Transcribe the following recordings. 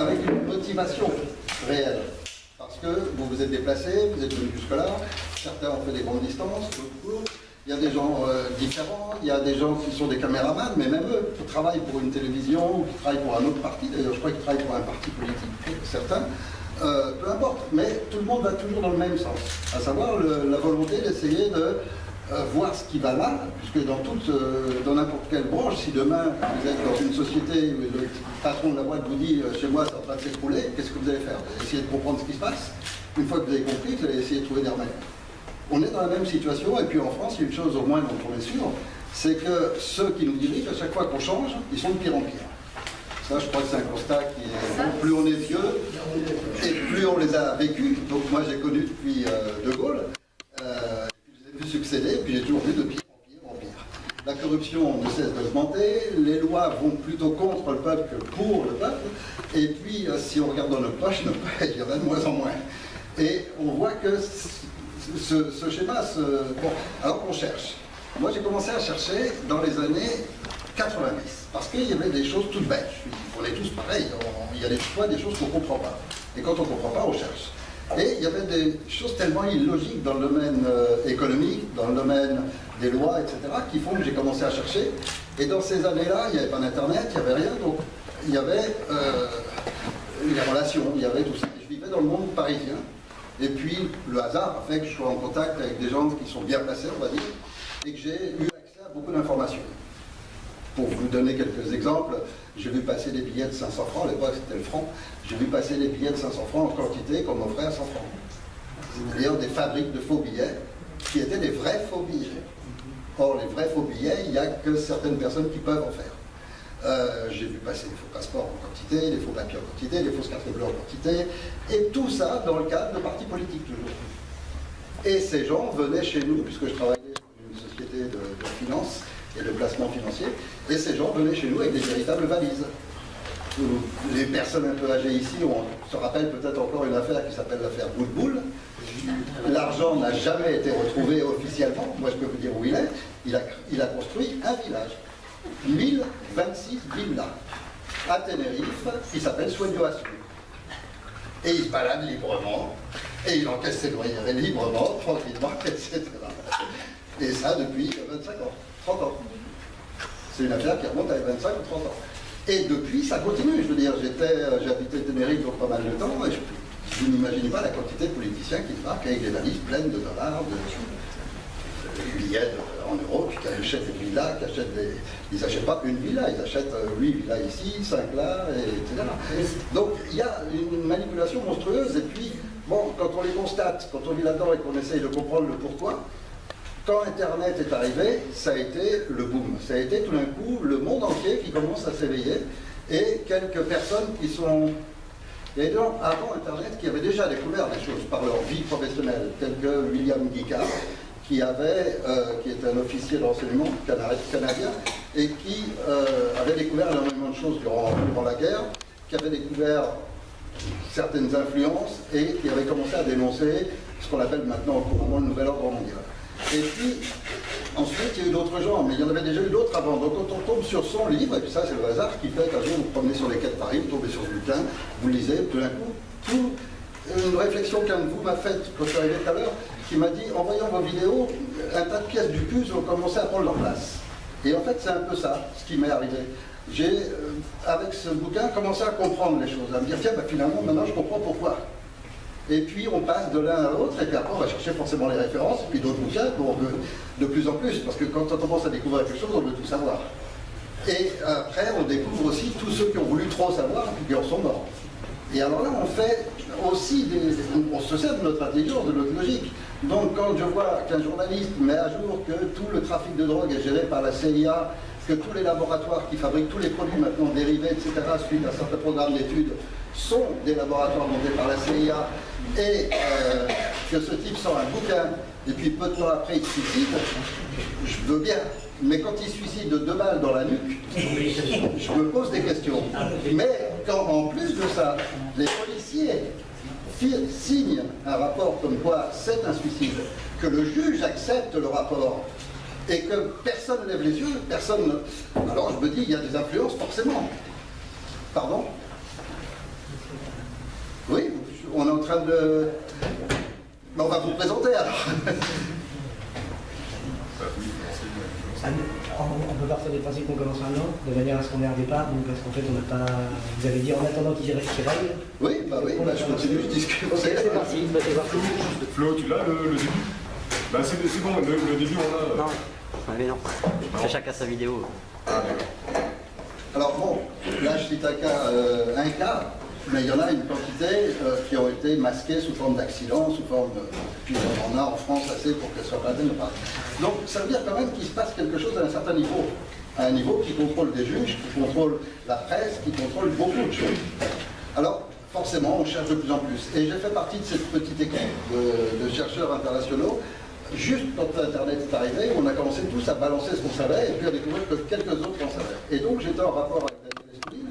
avec une motivation réelle. Parce que vous vous êtes déplacés, vous êtes venus jusque-là, certains ont fait des grandes distances, d'autres courtes. Il y a des gens différents, il y a des gens qui sont des caméramans, mais même eux, qui travaillent pour une télévision, ou qui travaillent pour un autre parti, d'ailleurs je crois qu'ils travaillent pour un parti politique, certains, peu importe, mais tout le monde va toujours dans le même sens, à savoir la volonté d'essayer de voir ce qui va mal, puisque dans n'importe quelle branche, si demain vous êtes dans une société où le patron de la boîte vous dit chez moi c'est en train de s'écrouler, qu'est-ce que vous allez faire? Vous allez essayer de comprendre ce qui se passe. Une fois que vous avez compris, vous allez essayer de trouver des remèdes. On est dans la même situation, et puis en France, il y a une chose au moins dont on est sûr, c'est que ceux qui nous dirigent, à chaque fois qu'on change, ils sont de pire en pire. Ça, je crois que c'est un constat qui est... Plus on est vieux, et plus on les a vécus. Donc moi, j'ai connu depuis De Gaulle, je les ai vus succéder, puis j'ai toujours vu de pire en pire en pire. La corruption ne cesse d'augmenter, les lois vont plutôt contre le peuple que pour le peuple, et puis si on regarde dans nos poches, il y en a de moins en moins. Et on voit que ce schéma, bon, alors qu'on cherche. Moi, j'ai commencé à chercher dans les années 90, parce qu'il y avait des choses toutes bêtes. On est tous pareils, il y a des fois des choses qu'on ne comprend pas. Et quand on ne comprend pas, on cherche. Et il y avait des choses tellement illogiques dans le domaine économique, dans le domaine des lois, etc., qui font que j'ai commencé à chercher. Et dans ces années-là, il n'y avait pas d'Internet, il n'y avait rien, donc il y avait les relations, il y avait tout ça. Et je vivais dans le monde parisien. Et puis, le hasard a fait que je sois en contact avec des gens qui sont bien placés, on va dire, et que j'ai eu accès à beaucoup d'informations. Pour vous donner quelques exemples, j'ai vu passer des billets de 500 francs, à l'époque c'était le franc, j'ai vu passer des billets de 500 francs en quantité qu'on m'offrait à 100 francs. C'est-à-dire des fabriques de faux billets qui étaient des vrais faux billets. Or, les vrais faux billets, il n'y a que certaines personnes qui peuvent en faire. J'ai vu passer des faux passeports en quantité, des faux papiers en quantité, des fausses cartes bleues en quantité, et tout ça dans le cadre de partis politiques toujours. Et ces gens venaient chez nous, puisque je travaillais dans une société de finance et de placement financier, et ces gens venaient chez nous avec des véritables valises. Les personnes un peu âgées ici, on se rappelle peut-être encore une affaire qui s'appelle l'affaire Boule-Boule. L'argent n'a jamais été retrouvé officiellement, moi je peux vous dire où il est, il a construit un village. 1026 villas à Tenerife qui s'appelle Soignoasson. Et il se balade librement, et il encaisse ses loyers librement, tranquillement, etc. Et ça depuis 25 ans, 30 ans. C'est une affaire qui remonte à 25 ou 30 ans. Et depuis, ça continue. Je veux dire, j'habitais Tenerife pour pas mal de temps, et je n'imaginez pas la quantité de politiciens qui débarquent avec des valises pleines de dollars, de billets en euros, puis qui achètent des villas, ils n'achètent pas une villa, ils achètent 8 villas ici, 5 là, etc. Donc il y a une manipulation monstrueuse, et puis, bon, quand on les constate, quand on vit là-dedans et qu'on essaye de comprendre le pourquoi, quand Internet est arrivé, ça a été le boom. Ça a été tout d'un coup le monde entier qui commence à s'éveiller, et quelques personnes qui sont... Il y a des gens avant Internet qui avaient déjà découvert des choses par leur vie professionnelle, tels que William Guicard, qui était un officier de renseignement canadien, et qui avait découvert énormément de choses durant la guerre, qui avait découvert certaines influences, et qui avait commencé à dénoncer ce qu'on appelle maintenant couramment le nouvel ordre mondial. Et puis, ensuite, il y a eu d'autres gens, mais il y en avait déjà eu d'autres avant. Donc quand on tombe sur son livre, et puis ça c'est le hasard qui fait qu'un jour vous promenez sur les quais de Paris, vous tombez sur ce bouquin, vous le lisez, tout d'un coup, une réflexion qu'un de vous m'a faite quand je suis arrivé tout à l'heure, qui m'a dit, en voyant vos vidéos, un tas de pièces du puzzle ont commencé à prendre leur place. Et en fait, c'est un peu ça, ce qui m'est arrivé. J'ai, avec ce bouquin, commencé à comprendre les choses, à me dire, tiens, bah, finalement, maintenant je comprends pourquoi. Et puis on passe de l'un à l'autre, et puis après on va chercher forcément les références, et puis d'autres bouquins, pour de plus en plus, parce que quand on commence à découvrir quelque chose, on veut tout savoir. Et après, on découvre aussi tous ceux qui ont voulu trop savoir, et puis qui en sont morts. Et alors là, on fait aussi on se sert de notre intelligence, de notre logique. Donc quand je vois qu'un journaliste met à jour que tout le trafic de drogue est géré par la CIA, que tous les laboratoires qui fabriquent tous les produits maintenant dérivés, etc., suite à certains programmes d'études, sont des laboratoires montés par la CIA, et que ce type sort un bouquin, et puis peu de temps après il se suicide, je veux bien. Mais quand il se suicide de 2 balles dans la nuque, je me pose des questions. Mais quand en plus de ça, les policiers signent un rapport comme quoi c'est un suicide, que le juge accepte le rapport, et que personne ne lève les yeux, personne... Alors je me dis, il y a des influences forcément. Pardon ? Oui, on est en train de... Mais on va vous présenter alors. On peut partir du principe qu'on commence un an, de manière à ce qu'on ait un départ, donc parce qu'en fait on n'a pas... Vous avez dit en attendant qu'ils règlent. Oui, je continue, je discute. Ok, c'est parti, c'est parti. Flo, tu l'as le début? Bah c'est bon, le début on l'a. Non, mais non. C'est chacun sa vidéo. Ah, d'accord. Alors bon, là je cite un cas, mais il y en a une quantité qui ont été masquées sous forme d'accidents, sous forme de... Puis on en a en France assez pour qu'elles soient pas de parler. Donc ça veut dire quand même qu'il se passe quelque chose à un certain niveau. À un niveau qui contrôle des juges, qui contrôle la presse, qui contrôle beaucoup de choses. Alors forcément on cherche de plus en plus. Et j'ai fait partie de cette petite équipe de chercheurs internationaux. Juste quand Internet est arrivé, on a commencé tous à balancer ce qu'on savait et puis à découvrir que quelques autres en savaient. Et donc j'étais en rapport avec Daniel Escoudin,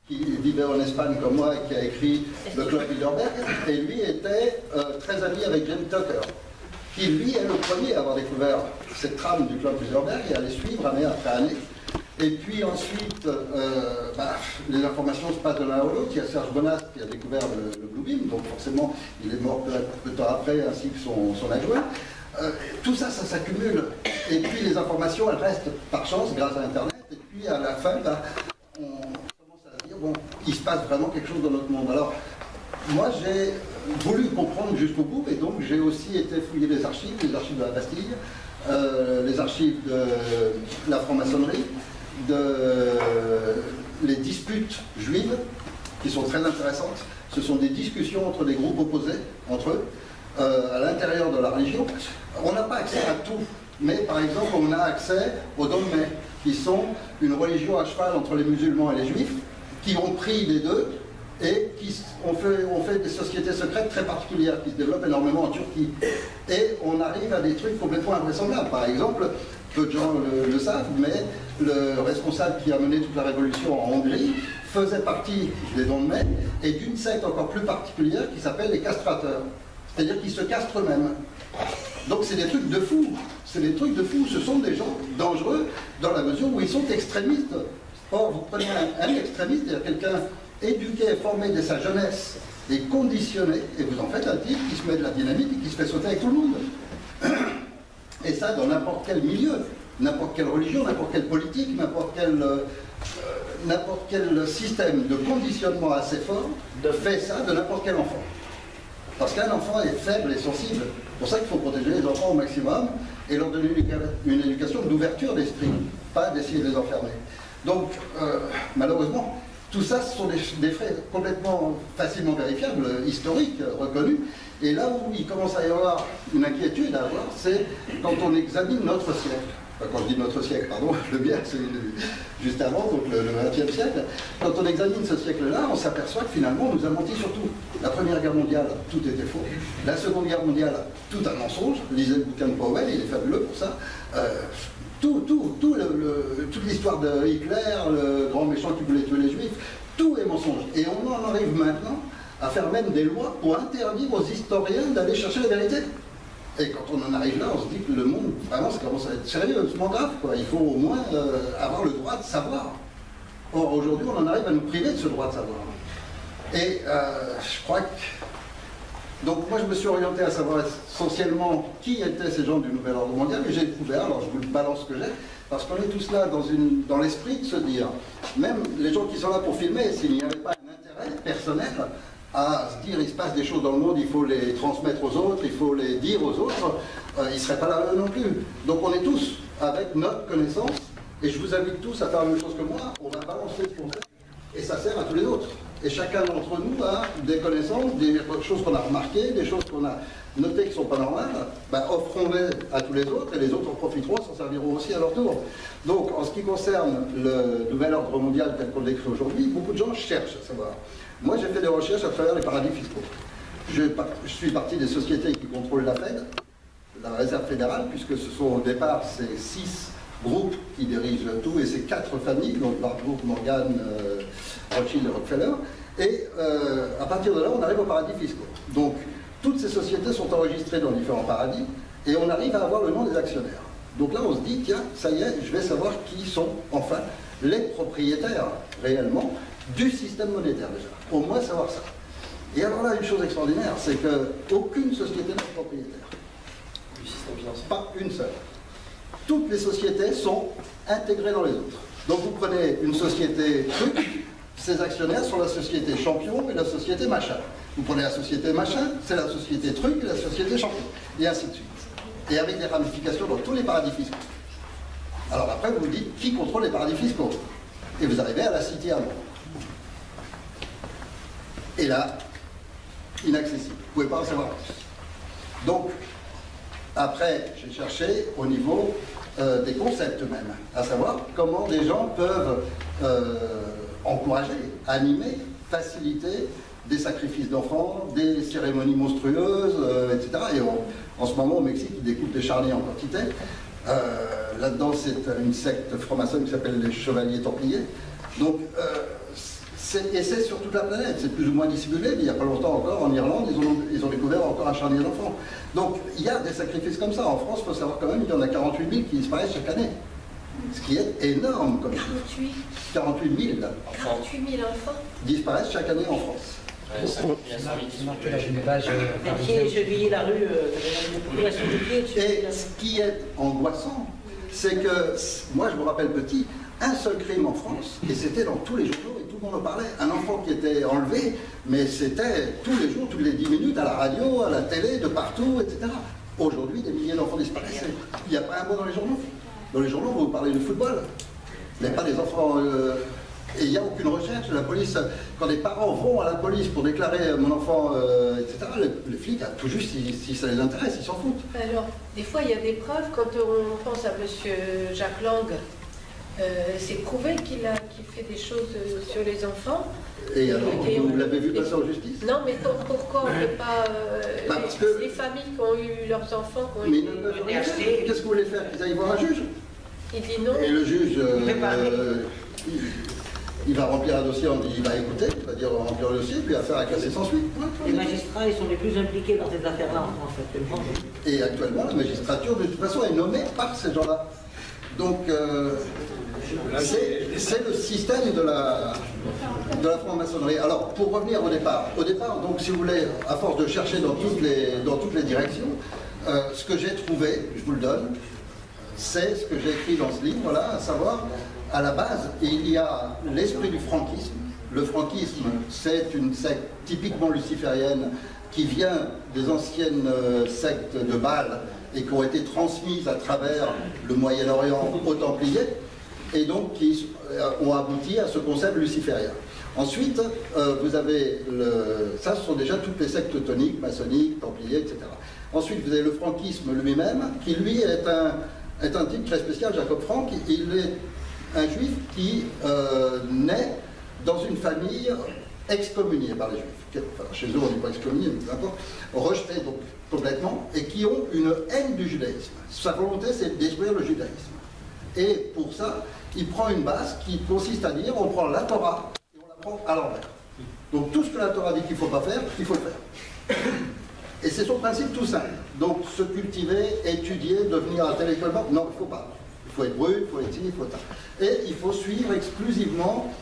qui vivait en Espagne comme moi et qui a écrit le Club Bilderberg, et lui était très ami avec James Tucker, qui lui est le premier à avoir découvert cette trame du Club Bilderberg et à les suivre année après année. Et puis ensuite, les informations se passent de l'un à l'autre. Il y a Serge Bonast qui a découvert le Blue Beam, donc forcément il est mort peu de temps après, ainsi que son adjoint. Tout ça, ça s'accumule. Et puis les informations, elles restent par chance grâce à Internet. Et puis à la fin, on commence à dire, bon, il se passe vraiment quelque chose dans notre monde. Alors, moi, j'ai voulu comprendre jusqu'au bout, et donc j'ai aussi été fouiller les archives de la Bastille, les archives de la franc-maçonnerie, les disputes juives, qui sont très intéressantes. Ce sont des discussions entre des groupes opposés, entre eux, à l'intérieur de la religion. On n'a pas accès à tout, mais par exemple on a accès aux dogmes, qui sont une religion à cheval entre les musulmans et les juifs, qui ont pris les deux et qui ont fait des sociétés secrètes très particulières, qui se développent énormément en Turquie. Et on arrive à des trucs complètement invraisemblables. Par exemple, peu de gens le savent, mais le responsable qui a mené toute la révolution en Hongrie faisait partie des dogmes et d'une secte encore plus particulière qui s'appelle les castrateurs. C'est-à-dire qu'ils se castrent eux-mêmes. Donc c'est des trucs de fous. C'est des trucs de fous. Ce sont des gens dangereux dans la mesure où ils sont extrémistes. Or, vous prenez un extrémiste, c'est-à-dire quelqu'un éduqué, formé dès sa jeunesse et conditionné, et vous en faites un type qui se met de la dynamite et qui se fait sauter avec tout le monde. Et ça dans n'importe quel milieu, n'importe quelle religion, n'importe quelle politique, n'importe quel système de conditionnement assez fort fait ça de n'importe quel enfant. Parce qu'un enfant est faible et sensible. C'est pour ça qu'il faut protéger les enfants au maximum et leur donner une éducation d'ouverture d'esprit, pas d'essayer de les enfermer. Donc, malheureusement, tout ça, ce sont des faits complètement facilement vérifiables, historiques, reconnus. Et là où il commence à y avoir une inquiétude à avoir, c'est quand on examine notre siècle. Enfin, quand je dis notre siècle, pardon, le bien, c'est juste avant, donc le XXe siècle. Quand on examine ce siècle-là, on s'aperçoit que finalement, on nous a menti sur tout. La Première Guerre mondiale, tout était faux. La Seconde Guerre mondiale, tout un mensonge. Lisez le bouquin de Powell, il est fabuleux pour ça. Toute l'histoire de Hitler, le grand méchant qui voulait tuer les Juifs, tout est mensonge. Et on en arrive maintenant à faire même des lois pour interdire aux historiens d'aller chercher la vérité. Et quand on en arrive là, on se dit que le monde, vraiment, ça commence à être sérieusement grave, quoi. Il faut au moins avoir le droit de savoir. Or, aujourd'hui, on en arrive à nous priver de ce droit de savoir. Et je crois que... Donc moi, je me suis orienté à savoir essentiellement qui étaient ces gens du Nouvel Ordre Mondial, et j'ai découvert, alors je vous balance ce que j'ai, parce qu'on est tous là dans l'esprit de se dire, même les gens qui sont là pour filmer, s'il n'y avait pas un intérêt personnel à se dire il se passe des choses dans le monde, il faut les transmettre aux autres, il faut les dire aux autres, ils ne seraient pas là non plus. Donc on est tous avec notre connaissance, et je vous invite tous à faire la même chose que moi, on va balancer ce qu'on sait, et ça sert à tous les autres. Et chacun d'entre nous a des connaissances, des choses qu'on a remarquées, des choses qu'on a notées qui ne sont pas normales, offrons-les à tous les autres, et les autres en profiteront, s'en serviront aussi à leur tour. Donc en ce qui concerne le Nouvel Ordre Mondial tel qu'on l'écrit aujourd'hui, beaucoup de gens cherchent à savoir. Moi, j'ai fait des recherches à travers les paradis fiscaux. Je suis partie des sociétés qui contrôlent la Fed, la Réserve fédérale, puisque ce sont au départ ces 6 groupes qui dirigent tout, et ces 4 familles, donc Barbour, Morgan, Rothschild et Rockefeller. Et à partir de là, on arrive aux paradis fiscaux. Donc, toutes ces sociétés sont enregistrées dans différents paradis, et on arrive à avoir le nom des actionnaire. Donc là, on se dit, tiens, ça y est, je vais savoir qui sont, enfin, les propriétaires, réellement, du système monétaire déjà. Au moins savoir ça. Et alors là, une chose extraordinaire, c'est qu'aucune société n'est propriétaire. Du système financier. Pas une seule. Toutes les sociétés sont intégrées dans les autres. Donc vous prenez une société truc, ses actionnaires sont la société champion et la société machin. Vous prenez la société machin, c'est la société truc et la société champion. Et ainsi de suite. Et avec des ramifications dans tous les paradis fiscaux. Alors après, vous vous dites, qui contrôle les paradis fiscaux? Et vous arrivez à la City à Londres. Et là, inaccessible. Vous ne pouvez pas en savoir plus. Donc, après, j'ai cherché au niveau des concepts même, à savoir comment des gens peuvent encourager, animer, faciliter des sacrifices d'enfants, des cérémonies monstrueuses, etc. Et en ce moment, au Mexique, ils découpent des charniers en quantité. Là-dedans, c'est une secte franc-maçonne qui s'appelle les Chevaliers Templiers. Donc, et c'est sur toute la planète, c'est plus ou moins dissimulé, mais il n'y a pas longtemps encore, en Irlande, ils ont découvert encore un charnier d'enfants. Donc, il y a des sacrifices comme ça. En France, il faut savoir quand même, il y en a 48 000 qui disparaissent chaque année. Ce qui est énorme comme chose. 48 000 enfants disparaissent chaque année en France. C'est marqué là, j'ai une page. Pied, cheville, la rue, population du pied, Et ce qui est angoissant, c'est que, moi je me rappelle petit, un seul crime en France, et c'était dans tous les journaux, et tout le monde en parlait. Un enfant qui était enlevé, mais c'était tous les jours, toutes les 10 minutes, à la radio, à la télé, de partout, etc. Aujourd'hui, des milliers d'enfants disparaissent. Il n'y a pas un mot dans les journaux. Dans les journaux, vous parlez de football. Il n'y a pas des enfants... Et il n'y a aucune recherche. La police, quand les parents vont à la police pour déclarer mon enfant, etc., les flics, tout juste, si ça les intéresse, ils s'en foutent. Alors, des fois, il y a des preuves. Quand on pense à M. Jacques Lang, c'est prouvé qu'il fait des choses sur les enfants. Et alors, vous l'avez vu passer en justice? Non, mais pourquoi on ne fait pas... Parce que... les familles qui ont eu leurs enfants, qui ont mais été... ils ne peuvent rien faire. Qu'est-ce que vous voulez faire? Qu'ils aillent voir un juge? Il dit non. Et le juge... il va remplir un dossier, il va écouter, il va dire remplir le dossier, puis affaire à classer sans suite. Les magistrats, ils sont les plus impliqués dans ces affaires-là en France actuellement. Et actuellement, la magistrature, de toute façon, est nommée par ces gens-là. Donc, c'est le système de la franc-maçonnerie. Alors, pour revenir au départ, donc, si vous voulez, à force de chercher dans toutes les directions, ce que j'ai trouvé, je vous le donne, c'est ce que j'ai écrit dans ce livre-là, à savoir, à la base, il y a l'esprit du franquisme. Le franquisme, c'est une secte typiquement luciférienne qui vient des anciennes sectes de Bâle et qui ont été transmises à travers le Moyen-Orient aux Templiers, et donc qui ont abouti à ce concept luciférien. Ensuite, vous avez ça, ce sont déjà toutes les sectes teutoniques, maçonniques, templiers, etc. Ensuite, vous avez le franquisme lui-même, qui lui est un type très spécial, Jacob Frank. Il est un juif qui naît dans une famille excommuniée par les juifs. Enfin, chez eux, on n'est pas excommunié, mais peu importe, rejetés donc complètement, et qui ont une haine du judaïsme. Sa volonté, c'est de détruire le judaïsme. Et pour ça, il prend une base qui consiste à dire, on prend la Torah et on la prend à l'envers. Donc tout ce que la Torah dit qu'il ne faut pas faire, il faut le faire. Et c'est son principe tout simple. Donc se cultiver, étudier, devenir intellectuellement, non, il ne faut pas. Il faut être brut, il faut être ci, il faut ça. Et il faut suivre exclusivement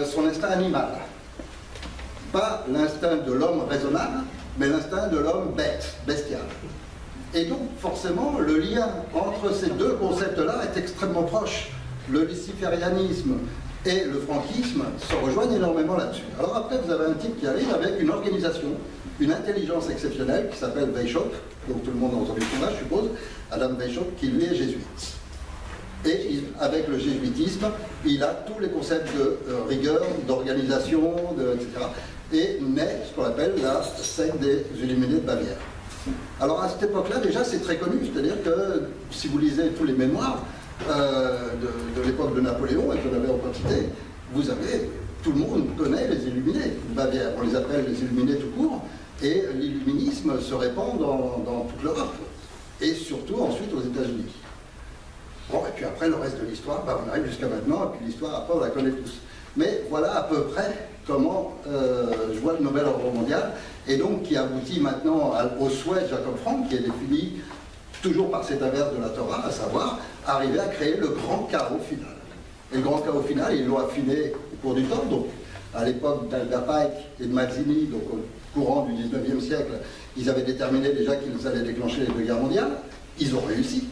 son instinct animal. Pas l'instinct de l'homme raisonnable, mais l'instinct de l'homme bête, bestial. Et donc, forcément, le lien entre ces deux concepts-là est extrêmement proche. Le luciférianisme et le franquisme se rejoignent énormément là-dessus. Alors après, vous avez un type qui arrive avec une organisation, une intelligence exceptionnelle qui s'appelle Weishaupt, donc tout le monde a entendu son nom, je suppose, Adam Weishaupt, qui lui est jésuite. Et avec le jésuitisme, il a tous les concepts de rigueur, d'organisation, etc. Et naît ce qu'on appelle la secte des Illuminés de Bavière. Alors à cette époque-là, déjà, c'est très connu, c'est-à-dire que si vous lisez tous les mémoires de l'époque de Napoléon, et que vous en avez en quantité, vous avez, tout le monde connaît les Illuminés de Bavière, on les appelle les Illuminés tout court, et l'illuminisme se répand dans toute l'Europe, et surtout ensuite aux États-Unis. Bon, et puis après, le reste de l'histoire, on arrive jusqu'à maintenant, et puis l'histoire, après, on la connaît tous. Mais voilà à peu près comment je vois le nouvel ordre mondial, et donc qui aboutit maintenant au souhait de Jacob Frank, qui est défini toujours par cet inverse de la Torah, à savoir arriver à créer le grand chaos final. Et le grand chaos final, ils l'ont affiné au cours du temps, donc à l'époque d'Albert Pike et de Mazzini, donc au courant du 19e siècle, ils avaient déterminé déjà qu'ils allaient déclencher les deux guerres mondiales. Ils ont réussi.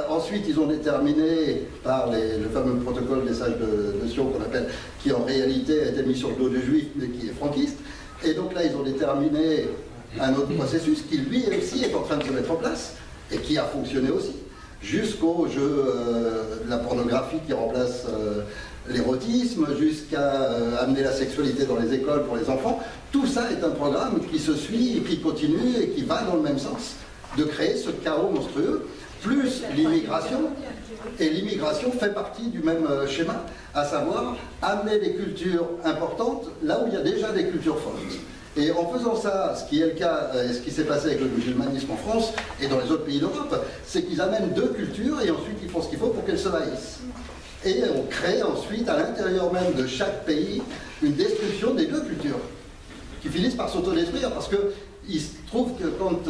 Ensuite, ils ont déterminé par le fameux protocole des sages de Sion qu'on appelle, qui en réalité a été mis sur le dos des juifs, mais qui est franquiste. Et donc là, ils ont déterminé un autre processus qui, lui aussi, est en train de se mettre en place et qui a fonctionné aussi, jusqu'au jeu de la pornographie qui remplace l'érotisme, jusqu'à amener la sexualité dans les écoles pour les enfants. Tout ça est un programme qui se suit et qui continue et qui va dans le même sens, de créer ce chaos monstrueux, plus l'immigration. Et l'immigration fait partie du même schéma, à savoir amener des cultures importantes là où il y a déjà des cultures fortes. Et en faisant ça, ce qui est le cas, et ce qui s'est passé avec le musulmanisme en France et dans les autres pays d'Europe, c'est qu'ils amènent deux cultures et ensuite ils font ce qu'il faut pour qu'elles se haïssent. Et on crée ensuite, à l'intérieur même de chaque pays, une destruction des deux cultures, qui finissent par s'autodétruire, parce qu'il se trouve que quand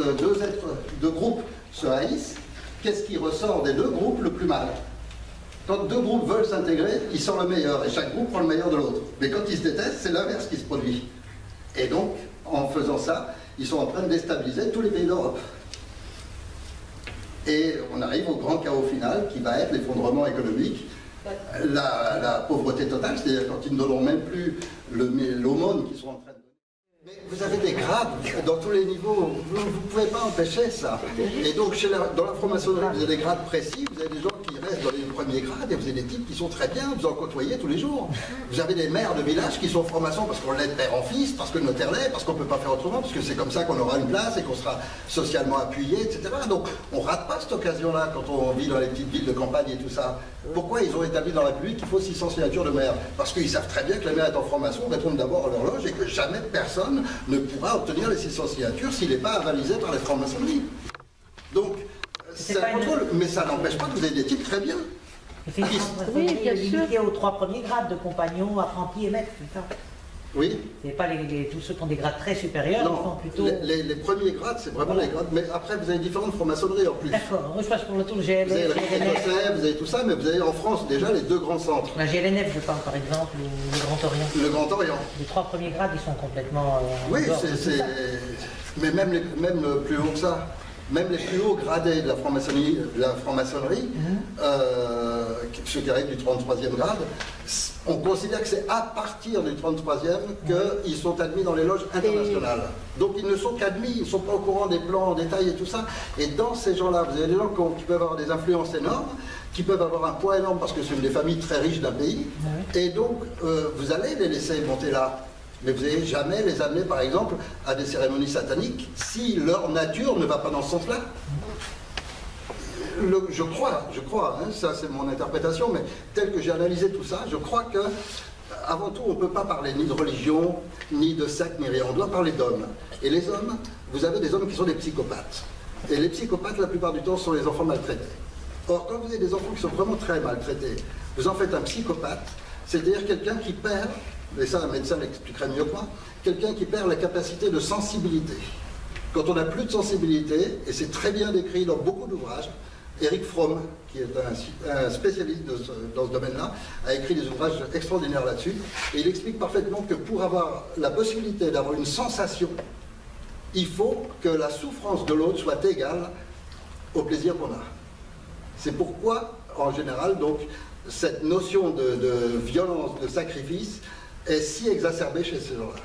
deux groupes se haïssent, qu'est-ce qui ressort des deux groupes le plus mal? Quand deux groupes veulent s'intégrer, ils sortent le meilleur, et chaque groupe prend le meilleur de l'autre. Mais quand ils se détestent, c'est l'inverse qui se produit. Et donc, en faisant ça, ils sont en train de déstabiliser tous les pays d'Europe. Et on arrive au grand chaos final, qui va être l'effondrement économique, la pauvreté totale, c'est-à-dire quand ils ne donneront même plus l'aumône qu'ils sont en train de donner. Mais vous avez des grades dans tous les niveaux, vous ne pouvez pas empêcher ça. Et donc dans la franc-maçonnerie, vous avez des grades précis, vous avez des gens qui restent dans les premiers grades, et vous avez des types qui sont très bien, vous en côtoyez tous les jours. Vous avez des maires de village qui sont francs-maçons parce qu'on l'aide père en fils, parce que le notaire l'est, parce qu'on ne peut pas faire autrement, parce que c'est comme ça qu'on aura une place et qu'on sera socialement appuyé, etc. Donc on ne rate pas cette occasion-là quand on vit dans les petites villes de campagne et tout ça. Pourquoi ils ont établi dans la République qu'il faut 600 signatures de maire? Parce qu'ils savent très bien que le maire est en franc-maçon, répondent d'abord à l'horloge et que jamais personne ne pourra obtenir les 600 signatures s'il n'est pas avalisé par les francs-maçonneries. Donc, c'est un contrôle, mais ça n'empêche pas que vous avez des types très bien. Oui, bien sûr. Limité aux 3 premiers grades de compagnon, apprenti et maître, c'est ça? Oui. C'est pas tous ceux qui ont des grades très supérieurs, non, ils sont plutôt... les premiers grades, c'est vraiment les grades, mais après vous avez différentes francs-maçonneries en plus. D'accord, moi je passe pour le tour de GLNF. Vous avez le RIT, vous avez tout ça, mais vous avez en France déjà les deux grands centres. La GLNF, je parle par exemple, ou le Grand Orient. Le Grand Orient. Les 3 premiers grades, ils sont complètement... oui, mais même plus haut que ça. Même les plus hauts gradés de la franc-maçonnerie, ceux qui arrivent du 33e grade, on considère que c'est à partir du 33e qu'ils sont admis dans les loges internationales. Donc ils ne sont qu'admis, ils ne sont pas au courant des plans en détail et tout ça. Et dans ces gens-là, vous avez des gens qui peuvent avoir des influences énormes, qui peuvent avoir un poids énorme parce que c'est des familles très riches d'un pays. Et donc vous allez les laisser monter là. Mais vous n'allez jamais les amener, par exemple, à des cérémonies sataniques si leur nature ne va pas dans ce sens-là. Je crois, hein, ça c'est mon interprétation, mais tel que j'ai analysé tout ça, je crois que, avant tout, on ne peut pas parler ni de religion, ni de secte, ni rien. On doit parler d'hommes. Et les hommes, vous avez des hommes qui sont des psychopathes. Et les psychopathes, la plupart du temps, sont les enfants maltraités. Or, quand vous avez des enfants qui sont vraiment très maltraités, vous en faites un psychopathe, c'est-à-dire quelqu'un qui perd, et ça un médecin l'expliquerait mieux que moi, quelqu'un qui perd la capacité de sensibilité. Quand on n'a plus de sensibilité, et c'est très bien décrit dans beaucoup d'ouvrages, Eric Fromm, qui est un spécialiste dans ce domaine-là, a écrit des ouvrages extraordinaires là-dessus, et il explique parfaitement que pour avoir la possibilité d'avoir une sensation, il faut que la souffrance de l'autre soit égale au plaisir qu'on a. C'est pourquoi, en général, donc, cette notion de violence, de sacrifice, est si exacerbée chez ces gens-là.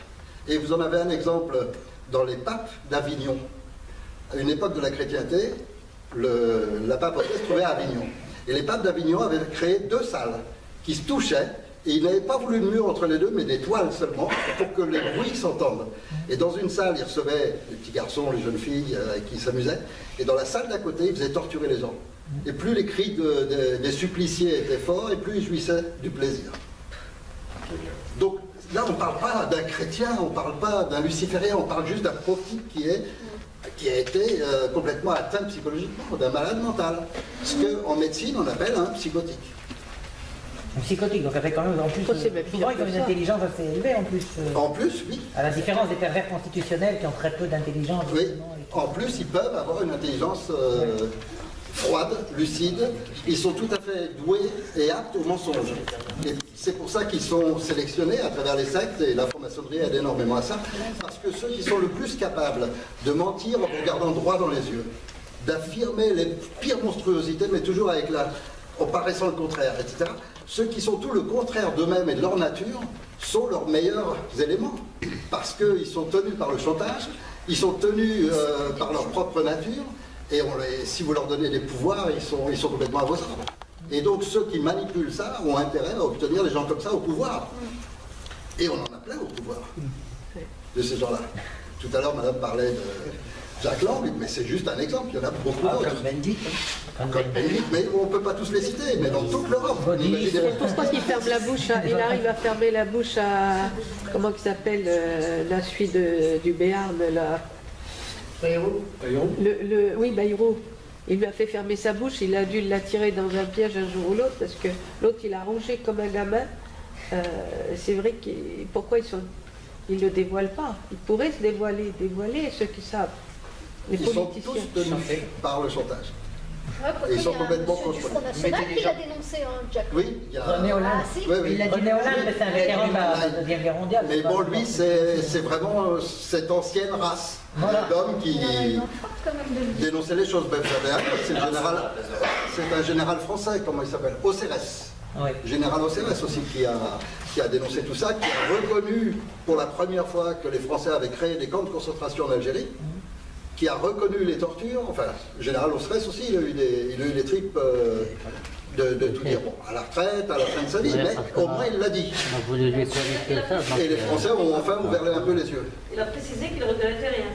Et vous en avez un exemple dans les papes d'Avignon. À une époque de la chrétienté, la papauté se trouvait à Avignon. Et les papes d'Avignon avaient créé 2 salles qui se touchaient, et ils n'avaient pas voulu de mur entre les deux, mais des toiles seulement, pour que les bruits s'entendent. Et dans une salle, ils recevaient les petits garçons, les jeunes filles qui s'amusaient, et dans la salle d'à côté, ils faisaient torturer les gens. Et plus les cris des suppliciés étaient forts, et plus ils jouissaient du plaisir. Donc là, on ne parle pas d'un chrétien, on ne parle pas d'un luciférien, on parle juste d'un pauvre type qui a été complètement atteint psychologiquement, d'un malade mental. Ce qu'en médecine, on appelle un psychotique. Un psychotique, donc avec quand même en plus, souvent ils ont une intelligence assez élevée en plus. En plus, oui. À la différence des pervers constitutionnels qui ont très peu d'intelligence. Oui, en plus, ils peuvent avoir une intelligence froide, lucide, ils sont tout à fait doués et aptes au mensonge. Et C'est pour ça qu'ils sont sélectionnés à travers les sectes, et la franc-maçonnerie aide énormément à ça, parce que ceux qui sont le plus capables de mentir en regardant droit dans les yeux, d'affirmer les pires monstruosités, mais toujours avec en paraissant le contraire, etc. Ceux qui sont tout le contraire d'eux-mêmes et de leur nature sont leurs meilleurs éléments, parce qu'ils sont tenus par le chantage, ils sont tenus par leur propre nature, et si vous leur donnez des pouvoirs, ils sont complètement à vos ordres. Et donc ceux qui manipulent ça ont intérêt à obtenir des gens comme ça au pouvoir. Et on en a plein au pouvoir, de ces gens-là. Tout à l'heure, madame parlait de Jack Lang, mais c'est juste un exemple, il y en a beaucoup d'autres. Comme Benedict. Comme Benedict, mais on ne peut pas tous les citer, mais dans toute l'Europe. Pourquoi il ferme la bouche il arrive à fermer la bouche à... Comment il s'appelle la suite du Béarn, là oui, Bayrou. Il lui a fait fermer sa bouche, il a dû l'attirer dans un piège un jour ou l'autre, parce que l'autre, il a rongé comme un gamin. C'est vrai que... Pourquoi ils ne le dévoilent pas? Ils pourraient se dévoiler ceux qui savent. Les politiciens. Ils sont tous tenus par le chantage. Ouais, ils sont complètement contre. Front National qui l'a dénoncé, Jack. Oui, il y a... René Hollande. Il l'a dit René Hollande, mais c'est un vétéran de la Deuxième Guerre mondiale. Mais bon, lui, c'est vraiment cette ancienne race d'hommes qui dénonçaient les choses. Ben, vous avez c'est un général français, comment il s'appelle? Océrès. Oui. Général Océrès aussi, qui a dénoncé tout ça, qui a reconnu pour la première fois que les Français avaient créé des camps de concentration en Algérie, qui a reconnu les tortures. Enfin, Général Océrès aussi, il a eu des tripes de tout dire, bon, à la retraite, à la fin de sa vie, mais au moins il l'a dit. Et les Français ont enfin ouvert un peu les yeux. Il a précisé qu'il ne regrettait rien.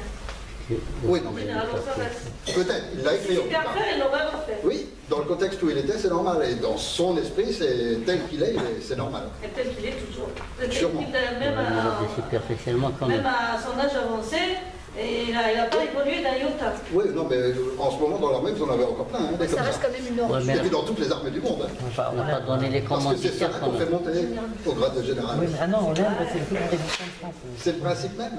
Oui, non, mais Général Océrès. peut-être, il l'a écrit. Si c'était à faire, il l'aurait fait. Oui, dans le contexte où il était, c'est normal. Et dans son esprit, c'est tel qu'il est, c'est normal. Et tel qu'il est toujours. Sûrement. Même à son âge avancé, et il n'a pas évolué d'un iota. Oui, non, mais en ce moment, dans l'armée, vous en avez encore plein. Hein, Ça reste quand même une ordre. Et puis dans toutes les armées du monde. Hein. On n'a pas donné les Parce que c'est ça qu'on fait monter au grade de général. Oui, mais non, Hollande, c'est le plus grand résistant de France. C'est le principe même.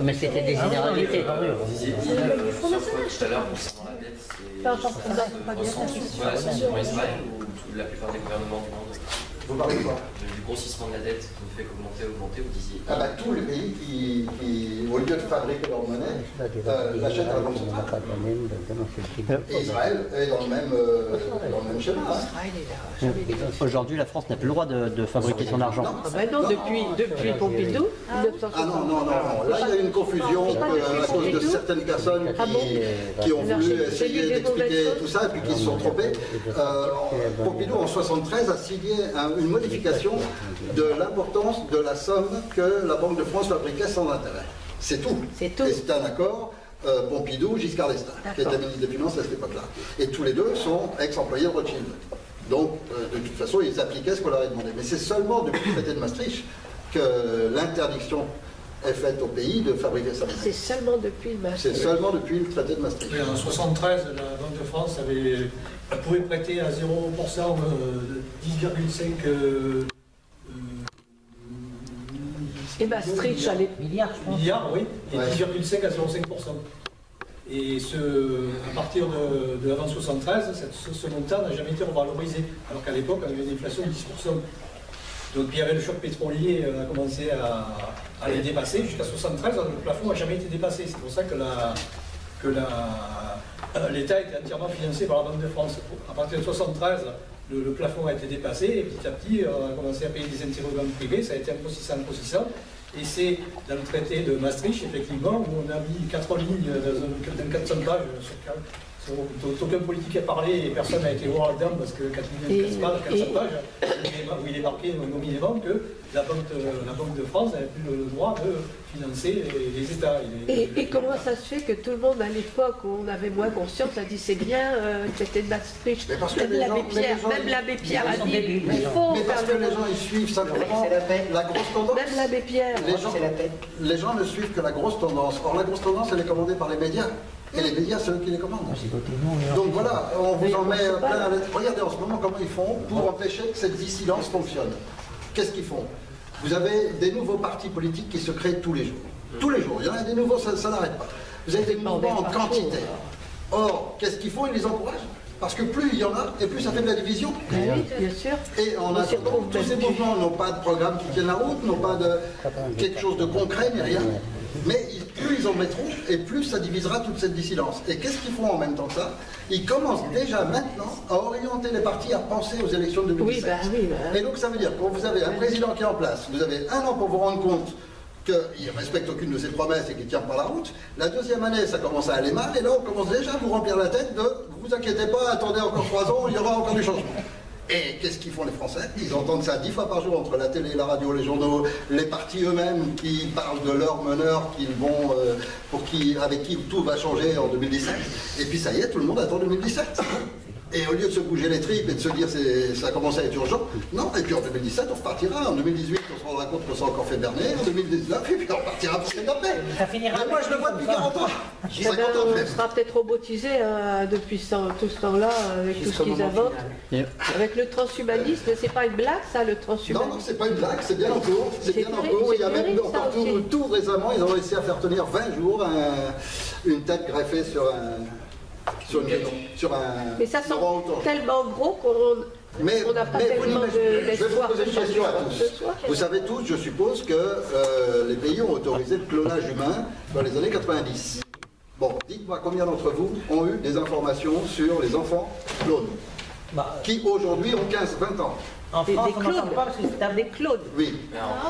Mais c'était des généralités. Vous disiez tout à l'heure concernant la dette, c'est sur Israël ou la plupart des gouvernements du monde? Vous parlez de quoi? Du grossissement de la dette qui ne fait qu'augmenter, vous disiez. Ah bah, tous les pays qui, au lieu de fabriquer leur monnaie, l'achètent à la banque centrale. Et Israël est dans le même schéma. Hein. Aujourd'hui, la France n'a plus le droit de fabriquer son argent. Ah ben non, depuis Pompidou, 1960. Ah non. Là, il y a une confusion à cause de certaines personnes qui ont voulu essayer d'expliquer tout ça et puis qui se sont trompés. Pompidou, en 1973, a signé une modification de l'importance de la somme que la Banque de France fabriquait sans intérêt. C'est tout. C'est tout. Et c'est un accord Pompidou-Giscard d'Estaing, qui était ministre des Finances à cette époque-là. Et tous les deux sont ex-employés de Rothschild. Donc, de toute façon, ils appliquaient ce qu'on leur avait demandé. Mais c'est seulement depuis le traité de Maastricht que l'interdiction est faite au pays de fabriquer sa monnaie. C'est seulement depuis le Maastricht. C'est seulement depuis le traité de Maastricht. En 1973, la Banque de France pouvait prêter à 0% 10,5 Et Maastricht, milliards, je pense. Milliards, oui, et 10,5 à 0,5%. Et à partir de avant 1973, ce montant n'a jamais été revalorisé, alors qu'à l'époque, on avait une inflation de 10%. Donc il y avait le choc pétrolier, on a commencé à les dépasser. Jusqu'à 1973, le plafond n'a jamais été dépassé. C'est pour ça que l'État était entièrement financé par la Banque de France. À partir de 1973, le plafond a été dépassé et petit à petit, on a commencé à payer des intérêts aux banques privées. Ça a été impossible. Et c'est dans le traité de Maastricht, effectivement, où on a mis 4 lignes dans 400 pages dont aucun politique a parlé et personne n'a été voir là-dedans parce que 400 pages, où il est marqué nominément que la Banque de France n'avait plus le droit de financer les États. Et comment ça se fait que tout le monde, à l'époque où on avait moins conscience, a dit c'est bien le traité de Maastricht. Même l'abbé Pierre a dit il faut mais parce faire que les gens ils suivent simplement la grosse tendance. Même l'abbé Pierre. Les gens ne suivent que la grosse tendance. Or la grosse tendance elle est commandée par les médias. Et les médias, c'est eux qui les commandent. Donc voilà, on vous en met plein à l'être. Regardez en ce moment comment ils font pour empêcher que cette dissidence fonctionne. Qu'est-ce qu'ils font? Vous avez des nouveaux partis politiques qui se créent tous les jours. Tous les jours, il y en a des nouveaux, ça n'arrête pas. Vous avez des mouvements en quantité. Or, qu'est-ce qu'ils font? Ils les encouragent. Parce que plus il y en a, et plus ça fait de la division. Oui, bien sûr. Et en attendant, tous ces mouvements n'ont pas de programme qui tienne la route, n'ont pas de quelque chose de concret, ni rien. Mais plus ils en mettront, et plus ça divisera toute cette dissidence. Et qu'est-ce qu'ils font en même temps que ça? Ils commencent déjà maintenant à orienter les partis à penser aux élections de 2017. Et donc ça veut dire que quand vous avez un président qui est en place, vous avez un an pour vous rendre compte qu'il ne respecte aucune de ses promesses et qu'il ne tient pas la route. La deuxième année, ça commence à aller mal, et là, on commence déjà à vous remplir la tête de « vous inquiétez pas, attendez encore 3 ans, il y aura encore du changement ». Et qu'est-ce qu'ils font les Français? Ils entendent ça 10 fois par jour entre la télé, la radio, les journaux, les partis eux-mêmes qui parlent de leurs meneurs qu'ils vont, avec qui tout va changer en 2017. Et puis ça y est, tout le monde attend 2017. Et au lieu de se bouger les tripes et de se dire ça commence à être urgent, non, et puis en 2017 on repartira, en 2018 on se rendra compte qu'on s'est encore fait berner, en 2019 et puis on repartira pour ce d'après. Mais moi je le vois depuis 40 ans. On sera peut-être robotisé depuis tout ce temps-là, avec tout ce qu'ils inventent. Avec le transhumanisme, c'est pas une blague ça, le transhumanisme? Non, non, c'est pas une blague, c'est bien en cours. C'est bien en cours. Il y a même encore tout récemment, ils ont réussi à faire tenir 20 jours une tête greffée sur un. Mais ça sent tellement gros qu'on n'a pas tellement d'espoir. Je vais vous poser une question à tous. Vous savez tous, je suppose, que les pays ont autorisé le clonage humain dans les années 90. Bon, dites-moi combien d'entre vous ont eu des informations sur les enfants clones qui aujourd'hui ont 15-20 ans. En France, on n'entend pas parce que c'est des clones. Oui.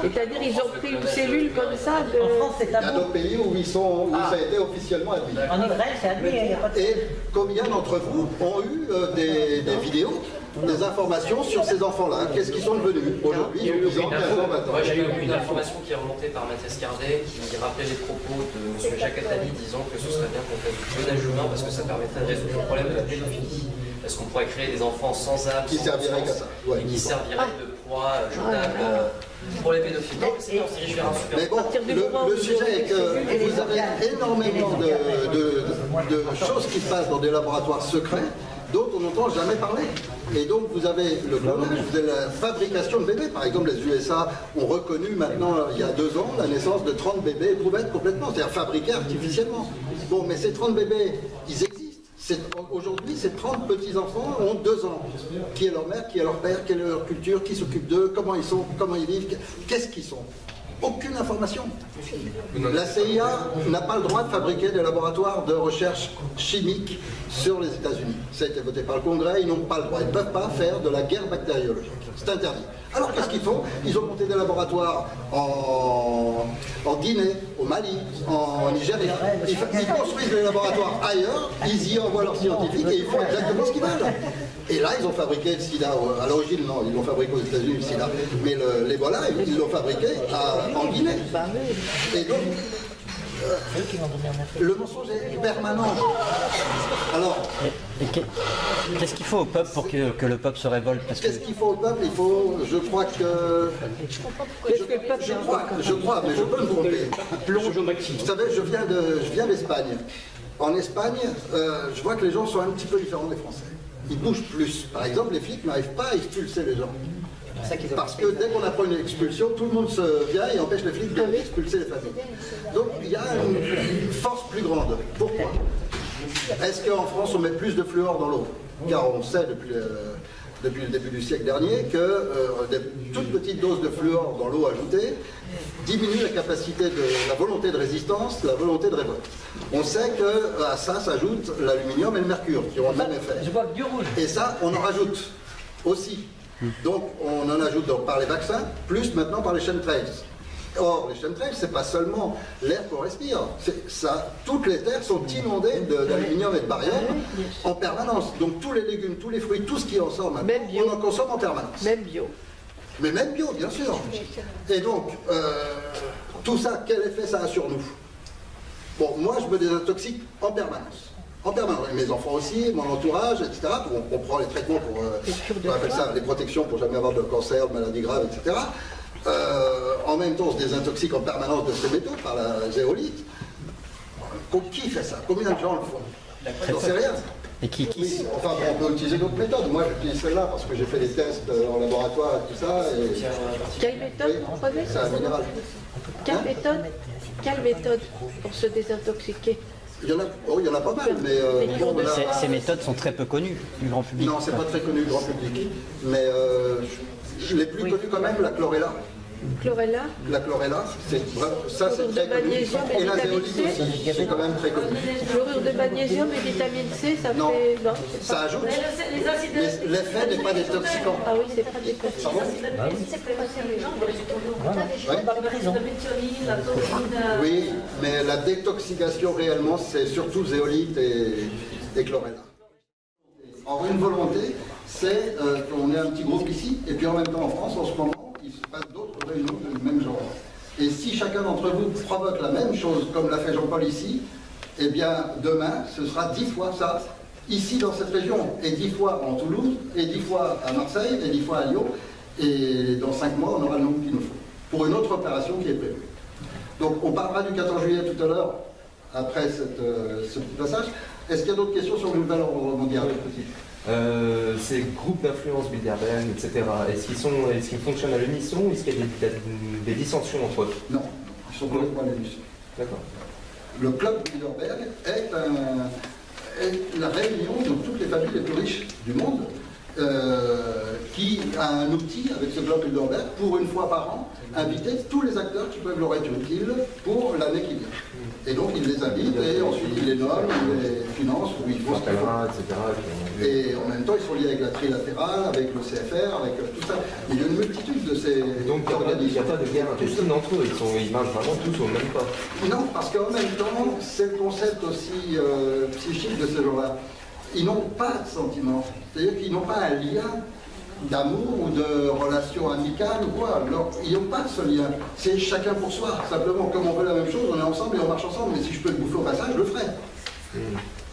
C'est-à-dire ils ont pris une cellule comme ça. En France, c'est tabou. Il y a d'autres pays où ça a été officiellement admis. En Israël, c'est admis. Et combien d'entre vous ont eu des vidéos, des informations sur ces enfants-là? Qu'est-ce qu'ils sont devenus aujourd'hui? Moi, j'ai eu une information qui est remontée par Mathias Cardet qui rappelait les propos de M. Jacques Attali disant que ce serait bien qu'on fasse du clonage humain parce que ça permettrait de résoudre le problème de la pédophilie. Parce qu'on pourrait créer des enfants sans âme, qui serviraient qu'à ça, et qui serviraient de proie jetable pour les pédophiles. On s'y dirige vers un super. Mais bon, le sujet est que vous avez énormément de choses qui se passent dans des laboratoires secrets dont on n'entend jamais parler. Et donc vous avez le clonage, vous avez la fabrication de bébés. Par exemple, les USA ont reconnu maintenant, il y a 2 ans, la naissance de 30 bébés éprouvettes complètement, c'est-à-dire fabriqués artificiellement. Bon, mais ces 30 bébés, ils existent. Aujourd'hui, ces 30 petits-enfants ont 2 ans. Qui est leur mère, qui est leur père, quelle est leur culture, qui s'occupe d'eux, comment ils sont, comment ils vivent, qu'est-ce qu'ils sont. Aucune information. La CIA n'a pas le droit de fabriquer des laboratoires de recherche chimique sur les États-Unis. Ça a été voté par le Congrès, ils n'ont pas le droit. Ils ne peuvent pas faire de la guerre bactériologique. C'est interdit. Alors qu'est-ce qu'ils font? Ils ont monté des laboratoires en Guinée, au Mali, en Nigeria. Ils construisent des laboratoires ailleurs, ils y envoient leurs scientifiques et ils font exactement ce qu'ils veulent. Et là, ils ont fabriqué le sida. À l'origine, non, ils l'ont fabriqué aux États-Unis, le sida. Mais l'Ebola, ils l'ont fabriqué en Guinée. Et donc, le mensonge est permanent. Alors, qu'est-ce qu'il faut au peuple pour que le peuple se révolte? Qu'est-ce qu'il faut au peuple? Il faut, je crois que... Je crois, mais je peux me tromper. Vous savez, je viens d'Espagne. En Espagne, je vois que les gens sont un petit peu différents des Français. Ils bougent plus. Par exemple, les flics n'arrivent pas à expulser les gens. Parce que dès qu'on apprend une expulsion, tout le monde se vient et empêche les flics d'expulser les familles. Donc il y a une force plus grande. Pourquoi? Est-ce qu'en France on met plus de fluor dans l'eau? Car on sait depuis le début du siècle dernier que des toutes petites doses de fluor dans l'eau ajoutée diminuent la capacité de la volonté de résistance, la volonté de révolte. On sait qu'à ça s'ajoute l'aluminium et le mercure qui ont le même effet. Je vois du rouge. Et ça, on en rajoute aussi. Donc on en ajoute donc par les vaccins, plus maintenant par les chemtrails. Or, les chemtrails, c'est pas seulement l'air qu'on respire. Toutes les terres sont inondées d'aluminium et de barrières en permanence. Donc tous les légumes, tous les fruits, tout ce qui en sort maintenant, on en consomme en permanence. Même bio. Mais même bio, bien sûr. Et donc, tout ça, quel effet ça a sur nous? Bon, moi, je me désintoxique en permanence. En permanence. Mes enfants aussi, mon entourage, etc. On prend les traitements pour, on appelle ça les protections pour jamais avoir de cancer, de maladies graves, etc. En même temps, on se désintoxique en permanence de ces métaux par la zéolite. Qui fait ça? Combien de gens le font? J'en sais rien. Et oui, enfin, on peut utiliser d'autres méthodes. Moi, j'utilise celle-là parce que j'ai fait des tests en laboratoire et tout ça. Quelle méthode vous prenez? C'est un minéral. Quelle méthode pour se désintoxiquer? Il y en a pas mal, mais... bon, là, ces méthodes sont très peu connues du grand public. Non, c'est pas très connu du grand public. Mais les plus connus quand même, la chlorella. Chlorella. La chlorella, ça c'est très connu. Et la zéolite aussi, c'est quand même très connu. Chlorure de magnésium et vitamine C, ça non, fait... Non, ça ajoute. Mais l'effet n'est pas détoxicant. Ah oui, c'est pas détoxicant. Oui, mais la détoxication réellement, c'est surtout zéolite et chlorella. En une volonté, c'est qu'on ait un petit groupe ici, et puis en même temps en France, en ce moment, il se passe d'autres réunions du même genre. Et si chacun d'entre vous provoque la même chose, comme l'a fait Jean-Paul ici, eh bien demain, ce sera 10 fois ça, ici dans cette région, et 10 fois en Toulouse, et 10 fois à Marseille, et 10 fois à Lyon, et dans 5 mois, on aura le nombre qu'il nous faut, pour une autre opération qui est prévue. Donc on parlera du 14 juillet tout à l'heure, après ce petit passage. Est-ce qu'il y a d'autres questions sur le nouvel ordre mondial? Ces groupes d'influence Bilderberg, etc., est-ce qu'ils fonctionnent à l'unisson ou est-ce qu'il y a des dissensions entre eux? Non, ils sont complètement à l'unisson. D'accord. Le club Bilderberg est la réunion de toutes les familles les plus riches du monde qui a un outil avec ce club Bilderberg pour une fois par an inviter tous les acteurs qui peuvent leur être utiles pour l'année qui vient. Et donc il les invite et ensuite il les nomme, il les finance, où il faut ce qu'il faut. etc. Et en même temps ils sont liés avec la trilatérale, avec le CFR, avec tout ça. Il y a une multitude de ces... Donc il n'y a pas de guerre intestine entre eux, ils marchent vraiment tous au même pas. Non, parce qu'en même temps, c'est le concept aussi psychique de ces gens-là. Ils n'ont pas de sentiments, c'est-à-dire qu'ils n'ont pas un lien d'amour ou de relation amicale ou quoi. Alors, ils n'ont pas ce lien. C'est chacun pour soi. Simplement, comme on veut la même chose, on est ensemble et on marche ensemble. Mais si je peux le bouffer au passage, je le ferai.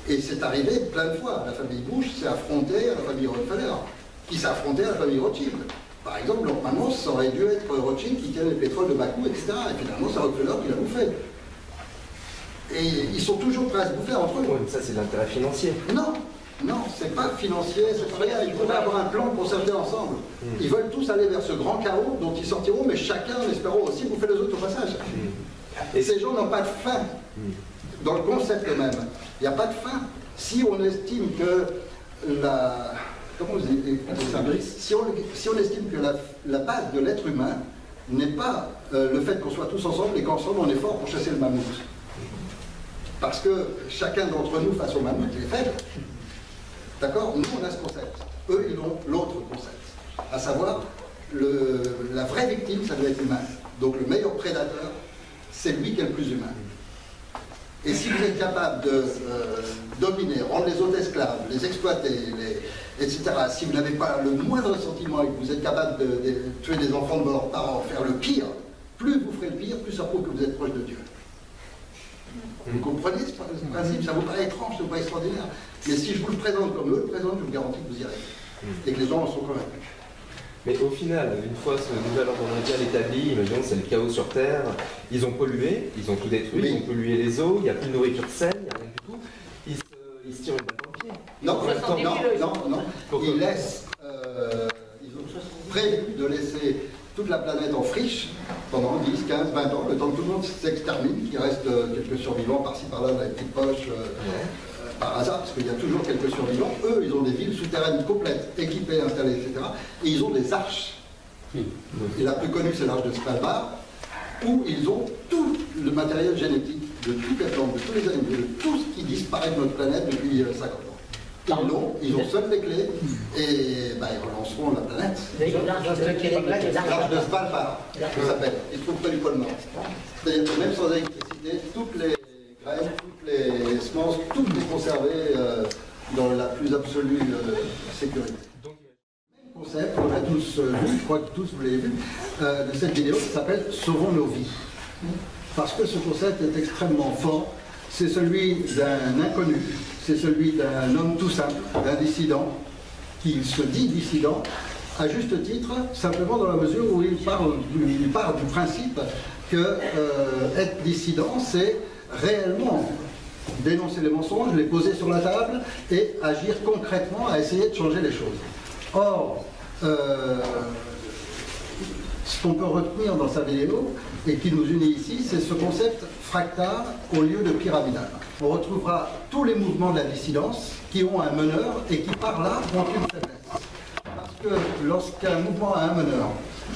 Et c'est arrivé plein de fois. La famille Bush s'est affrontée à la famille Rockefeller, qui s'est affrontée à la famille Rothschild. Par exemple, normalement, ça aurait dû être Rothschild qui tient le pétrole de Bakou, etc. Et finalement, c'est Rockefeller qui l'a bouffé. Et ils sont toujours prêts à se bouffer entre eux. Oui, mais ça, c'est l'intérêt financier. Non, non, c'est pas financier, c'est pas rien. Il faudrait avoir un plan pour s'acheter ensemble. Ils veulent tous aller vers ce grand chaos dont ils sortiront, mais chacun, en espérant aussi, bouffer les autres au passage. Et ces gens n'ont pas de fin. Dans le concept même, il n'y a pas de fin. Si on estime que la... Comment vous dites si on estime que la base de l'être humain n'est pas le fait qu'on soit tous ensemble et qu'ensemble on est fort pour chasser le mammouth. Parce que chacun d'entre nous face au mammouth est faible. D'accord? Nous on a ce concept. Eux ils ont l'autre concept. À savoir, la vraie victime ça doit être l'humain. Donc le meilleur prédateur, c'est lui qui est le plus humain. Et si vous êtes capable de dominer, rendre les autres esclaves, les exploiter, etc., si vous n'avez pas le moindre sentiment et que vous êtes capable de tuer des enfants de leurs parents, faire le pire, plus vous ferez le pire, plus ça prouve que vous êtes proche de Dieu. Vous comprenez ce principe? Ça vous paraît étrange, ça vous paraît extraordinaire. Mais si je vous le présente comme eux le présentent, je vous garantis que vous y arrivez. Et que les gens en sont convaincus. Mais au final, une fois ce nouvel ordre mondial établi, imaginons que c'est le chaos sur Terre, ils ont pollué, ils ont tout détruit, ils ont pollué les eaux, il n'y a plus de nourriture saine, il n'y a rien du tout. Ils se tirent une balle dans le pied. Non. Ils laissent, ils ont prévu de laisser toute la planète en friche pendant 10, 15, 20 ans, le temps que tout le monde s'extermine, qu'il reste quelques survivants par-ci par-là dans les petites poches. Par hasard, parce qu'il y a toujours quelques survivants, eux, ils ont des villes souterraines complètes, équipées, installées, etc. Et ils ont des arches. Et la plus connue, c'est l'arche de Svalbard, où ils ont tout le matériel génétique de toutes les plantes, de tous les animaux, de tout ce qui disparaît de notre planète depuis 50 ans. Ils ont seuls les clés, et ils relanceront la planète. L'arche de Svalbard, ça s'appelle. Il se trouve près du pôle Nord. C'est-à-dire que même sans électricité, toutes les graines, toutes les semences, tout est conservé dans la plus absolue sécurité. Donc, le même concept qu'on a tous vu, je crois que tous vous l'avez vu, de cette vidéo qui s'appelle « Sauvons nos vies ». Parce que ce concept est extrêmement fort. C'est celui d'un inconnu, c'est celui d'un homme tout simple, d'un dissident, qui se dit dissident, à juste titre, simplement dans la mesure où il part du principe que être dissident, c'est réellement dénoncer les mensonges, les poser sur la table et agir concrètement à essayer de changer les choses. Or, ce qu'on peut retenir dans sa vidéo et qui nous unit ici, c'est ce concept fractal au lieu de pyramidal. On retrouvera tous les mouvements de la dissidence qui ont un meneur et qui par là ont une faiblesse. Parce que lorsqu'un mouvement a un meneur,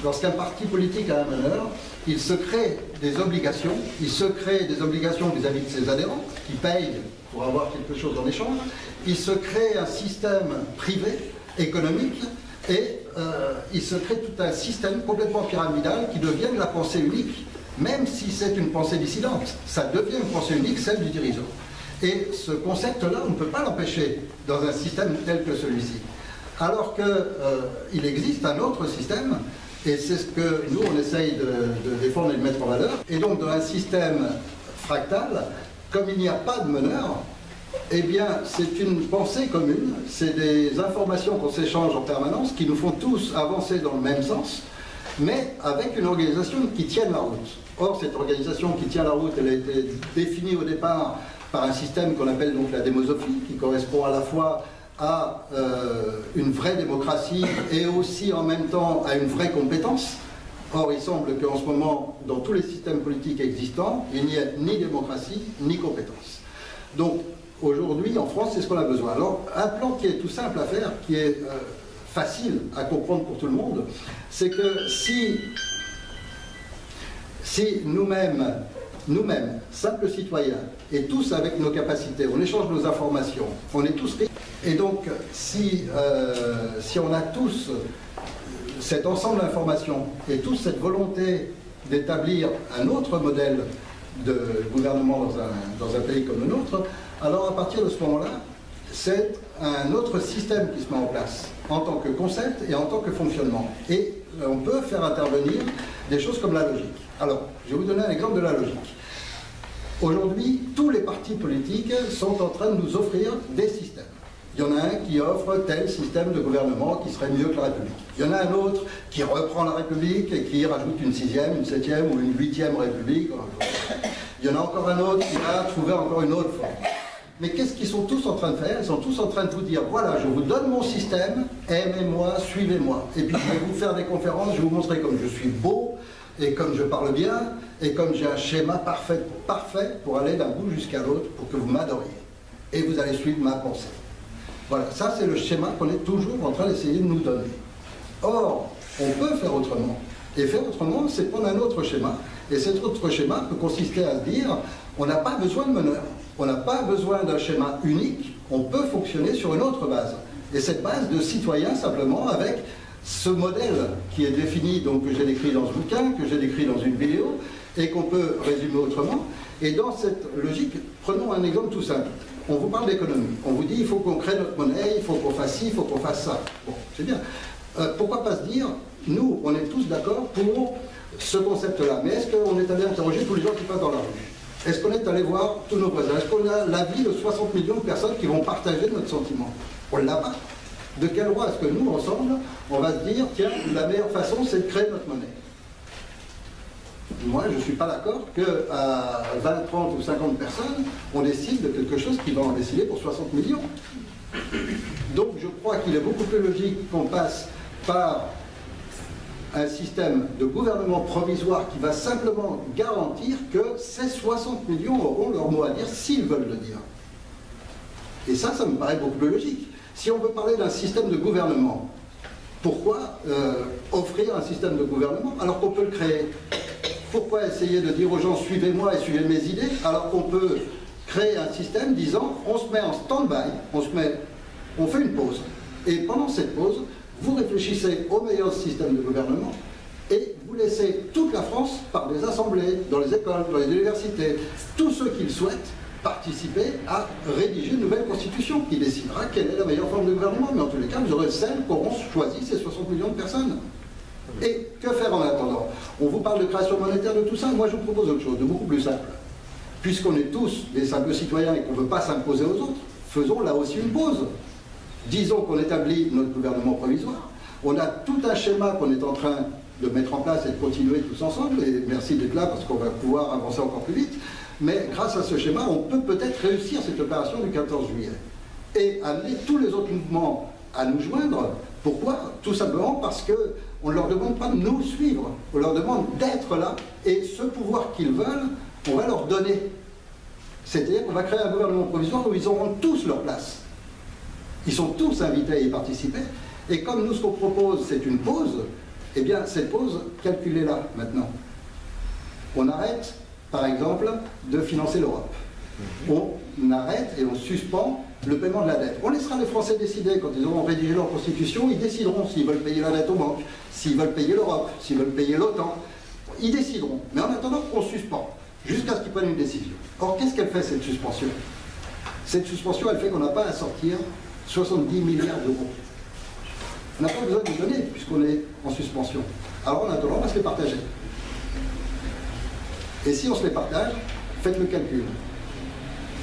lorsqu'un parti politique a un meneur, il se crée des obligations, vis-à-vis de ses adhérents qui payent pour avoir quelque chose en échange, il se crée un système privé, économique, et il se crée tout un système complètement pyramidal qui devient de la pensée unique, même si c'est une pensée dissidente. Ça devient une pensée unique, celle du dirigeant. Et ce concept-là, on ne peut pas l'empêcher dans un système tel que celui-ci. Alors qu'il existe un autre système, et c'est ce que nous, on essaye de défendre et de mettre en valeur. Et donc, dans un système fractal, comme il n'y a pas de meneur, eh bien, c'est une pensée commune, c'est des informations qu'on s'échange en permanence, qui nous font tous avancer dans le même sens, mais avec une organisation qui tienne la route. Or, cette organisation qui tient la route, elle a été définie au départ par un système qu'on appelle donc la démosophie, qui correspond à la fois à une vraie démocratie et aussi en même temps à une vraie compétence. Or, il semble qu'en ce moment, dans tous les systèmes politiques existants, il n'y ait ni démocratie ni compétence. Donc, aujourd'hui, en France, c'est ce qu'on a besoin. Alors, un plan qui est tout simple à faire, qui est facile à comprendre pour tout le monde, c'est que si nous-mêmes, simples citoyens, et tous avec nos capacités, on échange nos informations, on est tous riches, et donc si on a tous cet ensemble d'informations et tous cette volonté d'établir un autre modèle de gouvernement dans un pays comme le nôtre, alors à partir de ce moment-là, c'est un autre système qui se met en place en tant que concept et en tant que fonctionnement. Et on peut faire intervenir des choses comme la logique. Alors, je vais vous donner un exemple de la logique. Aujourd'hui, tous les partis politiques sont en train de nous offrir des systèmes. Il y en a un qui offre tel système de gouvernement qui serait mieux que la République. Il y en a un autre qui reprend la République et qui rajoute une 6e, une 7e ou une 8e République. Il y en a encore un autre qui va trouver encore une autre forme. Mais qu'est-ce qu'ils sont tous en train de faire? Ils sont tous en train de vous dire, voilà, je vous donne mon système, aimez-moi, suivez-moi. Et puis je vais vous faire des conférences, je vais vous montrer comme je suis beau, et comme je parle bien, et comme j'ai un schéma parfait pour aller d'un bout jusqu'à l'autre, pour que vous m'adoriez. Et vous allez suivre ma pensée. Voilà, ça c'est le schéma qu'on est toujours en train d'essayer de nous donner. Or, on peut faire autrement. Et faire autrement, c'est prendre un autre schéma. Et cet autre schéma peut consister à se dire, on n'a pas besoin de meneur. On n'a pas besoin d'un schéma unique, on peut fonctionner sur une autre base. Et cette base de citoyens, simplement, avec ce modèle qui est défini, donc que j'ai décrit dans ce bouquin, que j'ai décrit dans une vidéo, et qu'on peut résumer autrement. Et dans cette logique, prenons un exemple tout simple. On vous parle d'économie. On vous dit, il faut qu'on crée notre monnaie, il faut qu'on fasse ci, il faut qu'on fasse ça. Bon, c'est bien. Pourquoi pas se dire, nous, on est tous d'accord pour ce concept-là. Mais est-ce qu'on est allé interroger tous les gens qui passent dans la rue? Est-ce qu'on est allé voir tous nos voisins? Est-ce qu'on a l'avis de 60 millions de personnes qui vont partager notre sentiment? On ne l'a pas. De quel droit est-ce que nous, ensemble, on va se dire, tiens, la meilleure façon, c'est de créer notre monnaie? Moi, je ne suis pas d'accord qu'à 20, 30 ou 50 personnes, on décide de quelque chose qui va en décider pour 60 millions. Donc, je crois qu'il est beaucoup plus logique qu'on passe par un système de gouvernement provisoire qui va simplement garantir que ces 60 millions auront leur mot à dire s'ils veulent le dire. Et ça me paraît beaucoup plus logique. Si on veut parler d'un système de gouvernement, pourquoi offrir un système de gouvernement alors qu'on peut le créer? Pourquoi essayer de dire aux gens suivez-moi et suivez mes idées alors qu'on peut créer un système disant on se met en stand-by, on fait une pause. Et pendant cette pause, vous réfléchissez au meilleur système de gouvernement et vous laissez toute la France, par des assemblées, dans les écoles, dans les universités, tous ceux qui le souhaitent, participer à rédiger une nouvelle constitution qui décidera quelle est la meilleure forme de gouvernement. Mais en tous les cas, vous aurez celle qu'auront choisi ces 60 millions de personnes. Et que faire en attendant? On vous parle de création monétaire, de tout ça. Moi, je vous propose autre chose, de beaucoup plus simple. Puisqu'on est tous des simples citoyens et qu'on ne veut pas s'imposer aux autres, faisons là aussi une pause. Disons qu'on établit notre gouvernement provisoire. On a tout un schéma qu'on est en train de mettre en place et de continuer tous ensemble. Et merci d'être là parce qu'on va pouvoir avancer encore plus vite. Mais grâce à ce schéma, on peut peut-être réussir cette opération du 14 juillet. Et amener tous les autres mouvements à nous joindre. Pourquoi? Tout simplement parce que on ne leur demande pas de nous suivre, on leur demande d'être là, et ce pouvoir qu'ils veulent, on va leur donner. C'est-à-dire qu'on va créer un gouvernement provisoire où ils auront tous leur place. Ils sont tous invités à y participer, et comme nous, ce qu'on propose, c'est une pause, eh bien, cette pause, calculez-la maintenant. On arrête, par exemple, de financer l'Europe. On arrête et on suspend le paiement de la dette. On laissera les Français décider, quand ils auront rédigé leur constitution, ils décideront s'ils veulent payer la dette aux banques, s'ils veulent payer l'Europe, s'ils veulent payer l'OTAN. Ils décideront. Mais en attendant, on suspend, jusqu'à ce qu'ils prennent une décision. Or, qu'est-ce qu'elle fait, cette suspension? Cette suspension, elle fait qu'on n'a pas à sortir 70 milliards d'euros. On n'a pas besoin de les donner, puisqu'on est en suspension. Alors, en attendant, on va se les partager. Et si on se les partage, faites le calcul.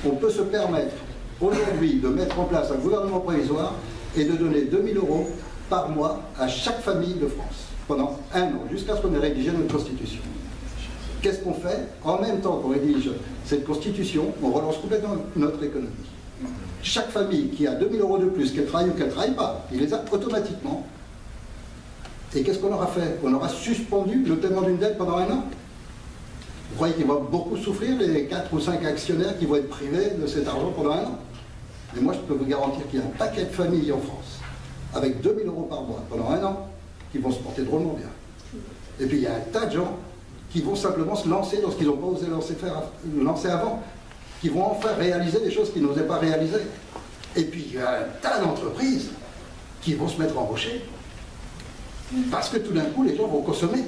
On peut se permettre aujourd'hui de mettre en place un gouvernement provisoire et de donner 2 000 € par mois à chaque famille de France pendant 1 an, jusqu'à ce qu'on ait rédigé notre constitution. Qu'est-ce qu'on fait? En même temps qu'on rédige cette constitution, on relance complètement notre économie. Chaque famille qui a 2 000 € de plus, qu'elle travaille ou qu'elle ne travaille pas, il les a automatiquement. Et qu'est-ce qu'on aura fait? On aura suspendu le paiement d'une dette pendant 1 an. Vous croyez qu'ils vont beaucoup souffrir, les 4 ou 5 actionnaires qui vont être privés de cet argent pendant 1 an? Mais moi, je peux vous garantir qu'il y a un paquet de familles en France, avec 2 000 € par mois pendant 1 an, qui vont se porter drôlement bien. Et puis, il y a un tas de gens qui vont simplement se lancer dans ce qu'ils n'ont pas osé lancer avant, qui vont enfin réaliser des choses qu'ils n'osaient pas réaliser. Et puis, il y a un tas d'entreprises qui vont se mettre en rocher, parce que tout d'un coup, les gens vont consommer.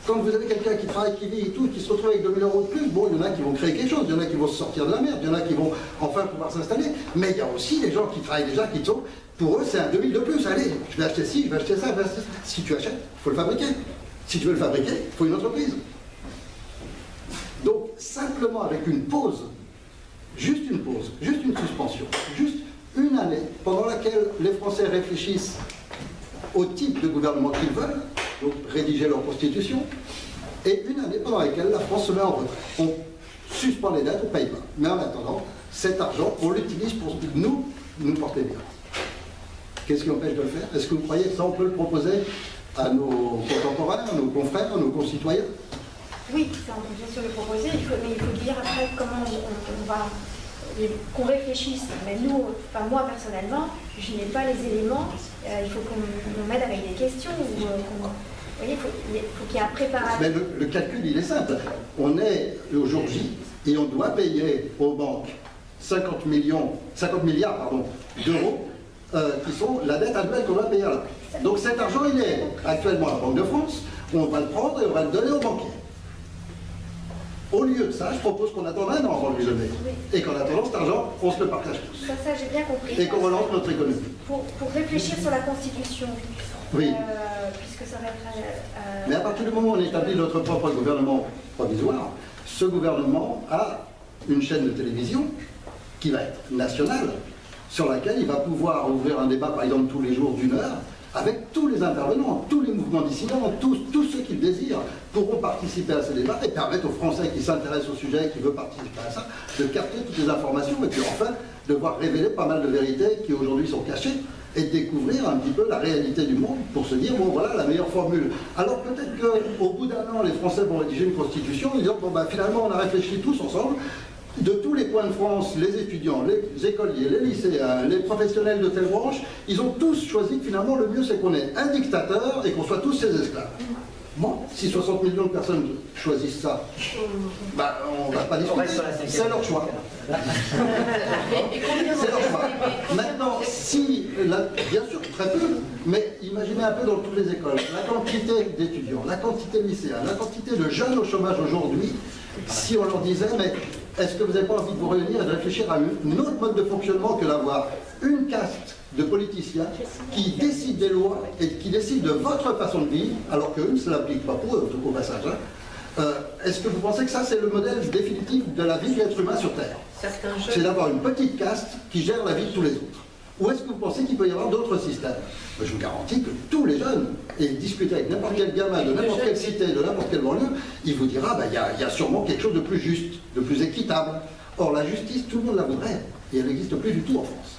Quand vous avez quelqu'un qui travaille, qui vit et tout, qui se retrouve avec 2 000 € de plus, bon, il y en a qui vont créer quelque chose, il y en a qui vont se sortir de la merde, il y en a qui vont enfin pouvoir s'installer. Mais il y a aussi des gens qui travaillent déjà, qui sont, pour eux, c'est un 2 000 de plus. Allez, je vais acheter ci, je vais acheter ça, je vais acheter ça. Si tu achètes, il faut le fabriquer. Si tu veux le fabriquer, il faut une entreprise. Donc, simplement avec une pause, juste une suspension, juste une année pendant laquelle les Français réfléchissent au type de gouvernement qu'ils veulent, donc rédiger leur constitution, et une année pendant laquelle la France se met en retrait. On suspend les dettes, on ne paye pas. Mais en attendant, cet argent, on l'utilise pour nous porter bien. Qu'est-ce qui empêche de le faire? Est-ce que vous croyez que ça, on peut le proposer à nos contemporains, à nos confrères, à nos concitoyens? Oui, ça on peut bien sûr le proposer, mais il faut dire après comment on va... qu'on réfléchisse. Mais nous, enfin moi personnellement, je n'ai pas les éléments, il faut qu'on m'aide avec des questions. Vous voyez, il faut qu'il y ait un préparatif. Mais le calcul, il est simple. On est au jour J et on doit payer aux banques 50 milliards d'euros qui sont la dette annuelle qu'on doit payer à la banque. Donc cet argent, il est actuellement à la Banque de France, on va le prendre et on va le donner aux banquiers. Au lieu de ça, je propose qu'on attende 1 an avant de lui donner. Et qu'en attendant cet argent, on se le partage tous. Ça j'ai bien compris. Et qu'on relance notre économie. Pour réfléchir sur la Constitution, oui. Puisque ça va être... Mais à partir du moment où on établit notre propre gouvernement provisoire, ce gouvernement a une chaîne de télévision qui va être nationale, sur laquelle il va pouvoir ouvrir un débat, par exemple, tous les jours d'1 heure, avec tous les intervenants, tous les mouvements dissidents, tous ceux qui le désirent pourront participer à ces débats et permettre aux Français qui s'intéressent au sujet et qui veulent participer à ça, de capter toutes les informations et puis enfin de voir révéler pas mal de vérités qui aujourd'hui sont cachées et de découvrir un petit peu la réalité du monde pour se dire, bon voilà la meilleure formule. Alors peut-être qu'au bout d'1 an, les Français vont rédiger une constitution en disant, bon ben finalement on a réfléchi tous ensemble, de tous les coins de France, les étudiants, les écoliers, les lycéens, les professionnels de telle branche, ils ont tous choisi que finalement le mieux c'est qu'on ait un dictateur et qu'on soit tous ses esclaves. Bon, si 60 millions de personnes choisissent ça, bah, on ne va pas discuter, c'est leur choix. C'est leur choix. Maintenant, si, bien sûr très peu, mais imaginez un peu dans toutes les écoles, la quantité d'étudiants, la quantité de lycéens, la quantité de jeunes au chômage aujourd'hui, si on leur disait, mais est-ce que vous n'avez pas envie de vous réunir et de réfléchir à un autre mode de fonctionnement que d'avoir une caste de politiciens qui décident des lois et qui décident de votre façon de vivre, alors qu'eux ne se l'appliquent pas pour eux, au passage. Hein. Est-ce que vous pensez que ça, c'est le modèle définitif de la vie de l'être humain sur Terre? C'est d'avoir une petite caste qui gère la vie de tous les autres. Ou est-ce que vous pensez qu'il peut y avoir d'autres systèmes? Je vous garantis que tous les jeunes, et discuter avec n'importe quel gamin de n'importe quelle cité, de n'importe quelle banlieue, il vous dira, il y a sûrement quelque chose de plus juste, de plus équitable. Or, la justice, tout le monde la voudrait. Et elle n'existe plus du tout en France.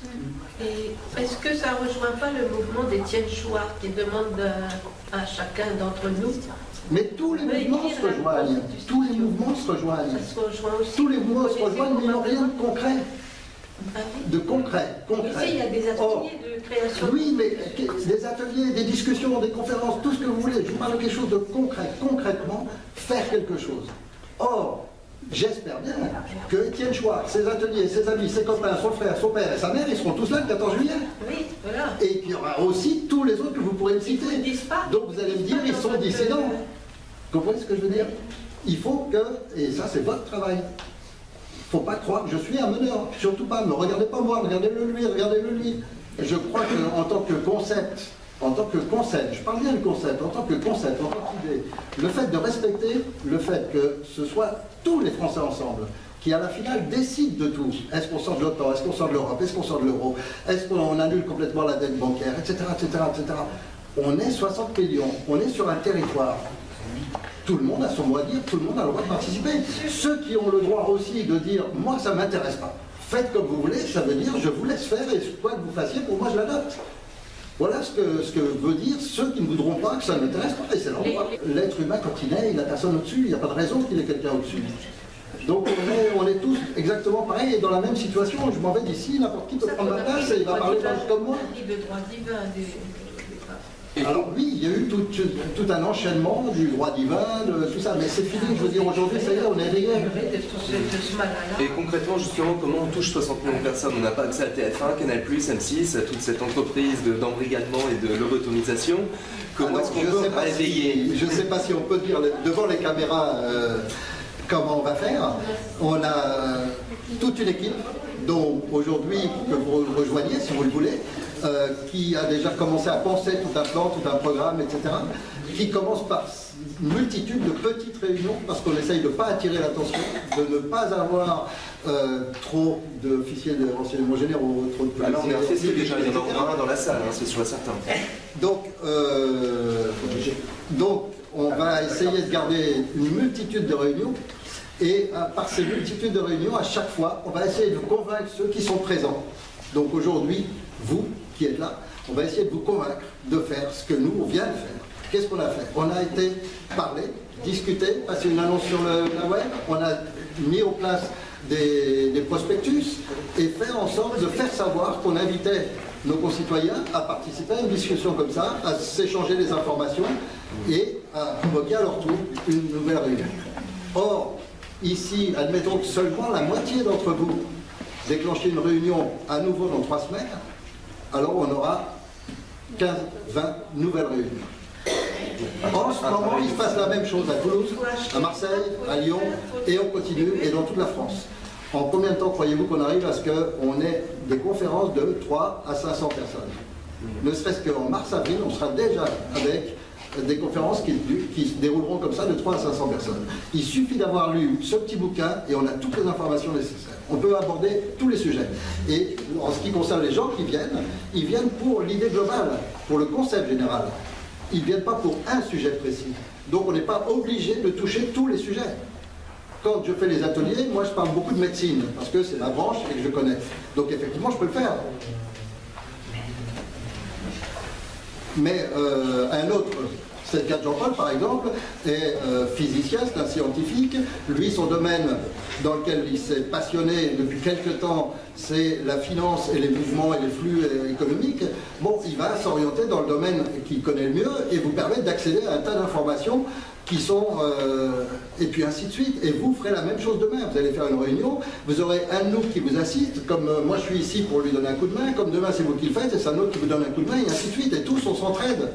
Et est-ce que ça ne rejoint pas le mouvement d'Étienne Chouard qui demande à chacun d'entre nous? Mais tous les mouvements se rejoignent. Tous les mouvements se rejoignent. Ça se rejoint aussi. Tous les mouvements se rejoignent, mais ils n'ont rien de concret. De concret. Ici, il y a des ateliers de création. Oui, mais des ateliers, des discussions, des conférences, tout ce que vous voulez. Je vous parle de quelque chose de concret. Concrètement, faire quelque chose. Or, j'espère bien que Étienne Chouard, ses ateliers, ses amis, ses copains, son frère, son père et sa mère, ils seront tous là le 14 juillet. Oui, voilà. Et puis il y aura aussi tous les autres que vous pourrez me citer. Donc vous allez me dire, ils sont dissidents. Vous comprenez ce que je veux dire? Il faut que, et ça c'est votre travail, il ne faut pas croire que je suis un meneur. Surtout pas, ne regardez pas moi, regardez-le lui, regardez-le lui. Je crois qu'en tant que concept, je parle bien du concept, en tant que concept, en tant qu'idée, le fait de respecter le fait que ce soit tous les Français ensemble qui à la finale décident de tout. Est-ce qu'on sort de l'OTAN, est-ce qu'on sort de l'Europe, est-ce qu'on sort de l'euro, est-ce qu'on annule complètement la dette bancaire, etc., etc., etc. On est 60 millions, on est sur un territoire. Tout le monde a son mot à dire, tout le monde a le droit de participer. Ceux qui ont le droit aussi de dire « moi ça ne m'intéresse pas », faites comme vous voulez, ça veut dire « je vous laisse faire et quoi que vous fassiez, pour moi je l'adopte ». Voilà ce que veut dire ceux qui ne voudront pas que ça ne m'intéresse pas, et c'est leur droit. L'être humain, quand il naît, il n'a personne au-dessus, il n'y a pas de raison qu'il ait quelqu'un au-dessus. Donc on est tous exactement pareil et dans la même situation. Je m'en vais d'ici, n'importe qui peut prendre ma place et il va parler comme moi. Le droit divin alors oui, il y a eu tout un enchaînement du droit divin, de tout ça, mais c'est fini, je veux dire, aujourd'hui, ça y est, on est réglé. Et concrètement, justement, comment on touche 60 millions de personnes? On n'a pas accès à TF1, Canal+, M6, à toute cette entreprise d'embrigadement et de lobotomisation. Comment est-ce qu'on peut réveiller? Je ne sais pas si on peut dire devant les caméras comment on va faire. On a toute une équipe, dont aujourd'hui, que vous rejoignez, si vous le voulez, qui a déjà commencé à penser tout un plan, tout un programme, etc., qui commence par une multitude de petites réunions, parce qu'on essaye de ne pas attirer l'attention, de ne pas avoir trop d'officiers de renseignement généraux, trop de policiers. Alors on a fait ce déjà, il y en aura un dans la salle, hein, c'est sûr et certain. Donc on va essayer de garder une multitude de réunions, et par ces multitudes de réunions, à chaque fois, on va essayer de convaincre ceux qui sont présents. Donc aujourd'hui, vous qui êtes là, on va essayer de vous convaincre de faire ce que nous, on vient de faire. Qu'est-ce qu'on a fait? On a été parler, discuter, passer une annonce sur la web, on a mis en place des prospectus et fait en sorte de faire savoir qu'on invitait nos concitoyens à participer à une discussion comme ça, à s'échanger des informations et à convoquer à leur tour une nouvelle réunion. Or, ici, admettons que seulement la moitié d'entre vous déclencher une réunion à nouveau dans 3 semaines, alors on aura 15, 20 nouvelles réunions. En ce moment, il se passe la même chose à Toulouse, à Marseille, à Lyon, et on continue, et dans toute la France. En combien de temps croyez-vous qu'on arrive à ce qu'on ait des conférences de 3 à 500 personnes? Ne serait-ce qu'en mars-avril, on sera déjà avec des conférences qui se dérouleront comme ça de 3 à 500 personnes. Il suffit d'avoir lu ce petit bouquin et on a toutes les informations nécessaires. On peut aborder tous les sujets. Et en ce qui concerne les gens qui viennent, ils viennent pour l'idée globale, pour le concept général. Ils ne viennent pas pour un sujet précis. Donc on n'est pas obligé de toucher tous les sujets. Quand je fais les ateliers, moi je parle beaucoup de médecine, parce que c'est ma branche et que je connais. Donc effectivement, je peux le faire. Mais un autre, c'est le cas de Jean-Paul par exemple, est physicien, c'est un scientifique. Lui, son domaine dans lequel il s'est passionné depuis quelque temps, c'est la finance et les mouvements et les flux économiques. Bon, il va s'orienter dans le domaine qu'il connaît le mieux et vous permettre d'accéder à un tas d'informations qui sont... et puis ainsi de suite. Et vous ferez la même chose demain. Vous allez faire une réunion, vous aurez un de nous qui vous assiste, comme moi je suis ici pour lui donner un coup de main, comme demain c'est vous qui le faites, et c'est un autre qui vous donne un coup de main, et ainsi de suite. Et tous on s'entraide.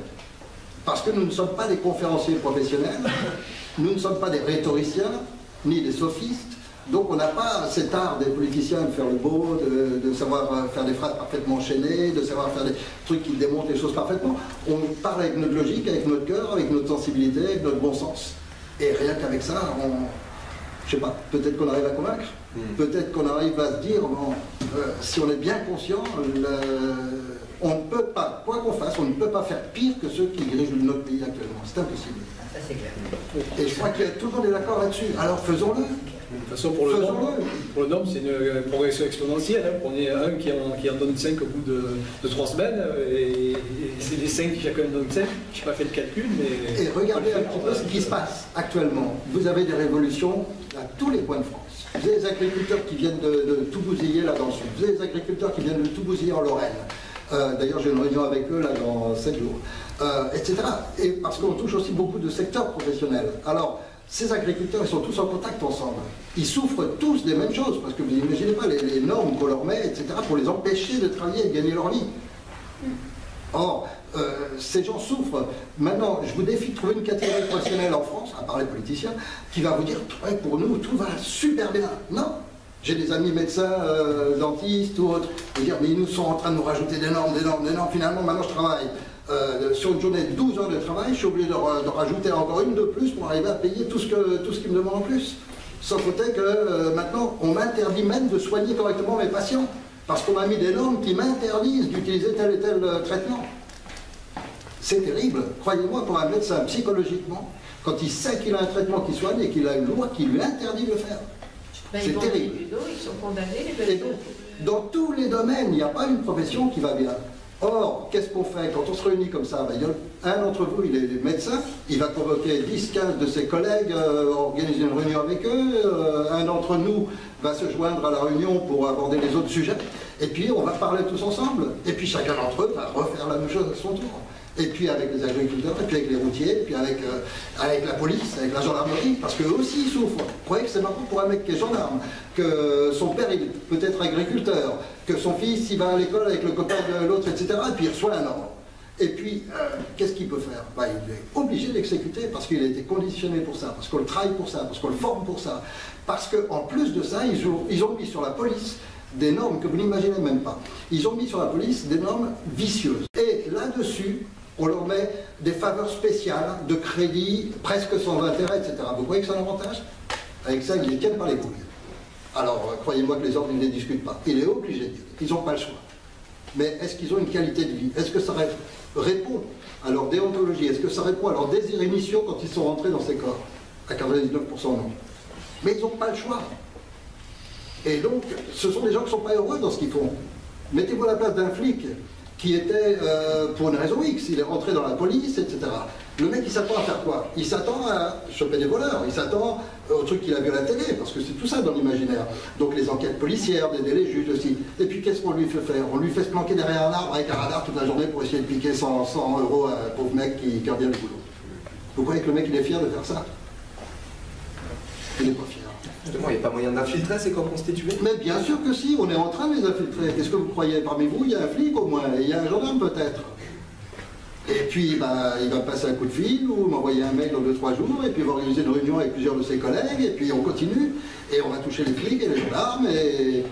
Parce que nous ne sommes pas des conférenciers professionnels, nous ne sommes pas des rhétoriciens, ni des sophistes. Donc on n'a pas cet art des politiciens de faire le beau, de savoir faire des phrases parfaitement enchaînées, de savoir faire des trucs qui démontrent les choses parfaitement. On parle avec notre logique, avec notre cœur, avec notre sensibilité, avec notre bon sens. Et rien qu'avec ça, je sais pas, peut-être qu'on arrive à convaincre, peut-être qu'on arrive à se dire, bon, si on est bien conscient, on ne peut pas, quoi qu'on fasse, on ne peut pas faire pire que ceux qui dirigent notre pays actuellement. C'est impossible. Ça c'est clair. Et je crois que tout le monde est d'accord là-dessus. Alors faisons-le. De toute façon, pour le nombre, c'est une progression exponentielle. Hein. Prenez un qui en donne 5 au bout de 3 semaines, et c'est les 5 qui chacun donne 5. Je n'ai pas fait le calcul, mais... Et regardez un petit peu ce qui se passe actuellement. Vous avez des révolutions à tous les coins de France. Vous avez des agriculteurs qui viennent de tout bousiller là dans le sud. Vous avez des agriculteurs qui viennent de tout bousiller en Lorraine. D'ailleurs, j'ai une réunion avec eux là dans 7 jours. Etc. Et parce qu'on touche aussi beaucoup de secteurs professionnels. Alors, ces agriculteurs, ils sont tous en contact ensemble. Ils souffrent tous des mêmes choses, parce que vous n'imaginez pas les normes qu'on leur met, etc., pour les empêcher de travailler et de gagner leur vie. Or, ces gens souffrent. Maintenant, je vous défie de trouver une catégorie professionnelle en France, à part les politiciens, qui va vous dire ouais, pour nous, tout va super bien. Non. J'ai des amis médecins, dentistes ou autres, qui dire mais ils nous sont en train de nous rajouter des normes. Finalement, maintenant, je travaille. Sur une journée de 12 heures de travail, je suis obligé de rajouter encore une de plus pour arriver à payer tout ce qu'ils me demandent en plus. Sans compter que maintenant, on m'interdit même de soigner correctement mes patients, parce qu'on m'a mis des normes qui m'interdisent d'utiliser tel et tel traitement. C'est terrible. Croyez-moi, pour un médecin, psychologiquement, quand il sait qu'il a un traitement qui soigne et qu'il a une loi qui lui interdit de le faire, c'est terrible. Ils sont condamnés, les médecins. Dans tous les domaines, il n'y a pas une profession qui va bien. Or, qu'est-ce qu'on fait quand on se réunit comme ça? Un d'entre vous, il est médecin, il va convoquer 10-15 de ses collègues, organiser une réunion avec eux, un d'entre nous va se joindre à la réunion pour aborder les autres sujets, et puis on va parler tous ensemble, et puis chacun d'entre eux va refaire la même chose à son tour. Et puis avec les agriculteurs, et puis avec les routiers, et puis avec la police, avec la gendarmerie, parce qu'eux aussi ils souffrent. Vous croyez que c'est marrant pour un mec qui est gendarme, que son père il peut être agriculteur, que son fils il va à l'école avec le copain de l'autre, etc. Et puis il reçoit un ordre. Et puis, qu'est-ce qu'il peut faire? Il est obligé d'exécuter parce qu'il a été conditionné pour ça, parce qu'on le travaille pour ça, parce qu'on le forme pour ça. Parce qu'en plus de ça, ils ont mis sur la police des normes que vous n'imaginez même pas. Ils ont mis sur la police des normes vicieuses. Et là-dessus, on leur met des faveurs spéciales de crédit presque sans intérêt, etc. Vous voyez que c'est un avantage? Avec ça, ils les tiennent par les couilles. Alors, croyez-moi que les ordres, ils ne les discutent pas. Il est obligé de dire. Ils n'ont pas le choix. Mais est-ce qu'ils ont une qualité de vie? Est-ce que ça répond à leur déontologie? Est-ce que ça répond à leur désir initiaux quand ils sont rentrés dans ces corps? À 99% non. Mais ils n'ont pas le choix. Et donc, ce sont des gens qui ne sont pas heureux dans ce qu'ils font. Mettez-vous à la place d'un flic qui était, pour une raison X, il est rentré dans la police, etc. Le mec, il s'attend à faire quoi? Il s'attend à choper des voleurs, il s'attend au truc qu'il a vu à la télé, parce que c'est tout ça dans l'imaginaire. Donc les enquêtes policières, d'aider les juges aussi. Et puis qu'est-ce qu'on lui fait faire? On lui fait se planquer derrière un arbre avec un radar toute la journée pour essayer de piquer 100 € à un pauvre mec qui revient du boulot. Vous croyez que le mec, il est fier de faire ça? Il n'est pas fier. Justement, il n'y a pas moyen d'infiltrer ces corps constitués? Mais bien sûr que si, on est en train de les infiltrer. Qu'est-ce que vous croyez? Parmi vous, il y a un flic au moins, et il y a un gendarme peut-être. Et puis, il va passer un coup de fil ou m'envoyer un mail dans 2-3 jours, et puis il va organiser une réunion avec plusieurs de ses collègues, et puis on continue, et on va toucher les flics et les gendarmes, et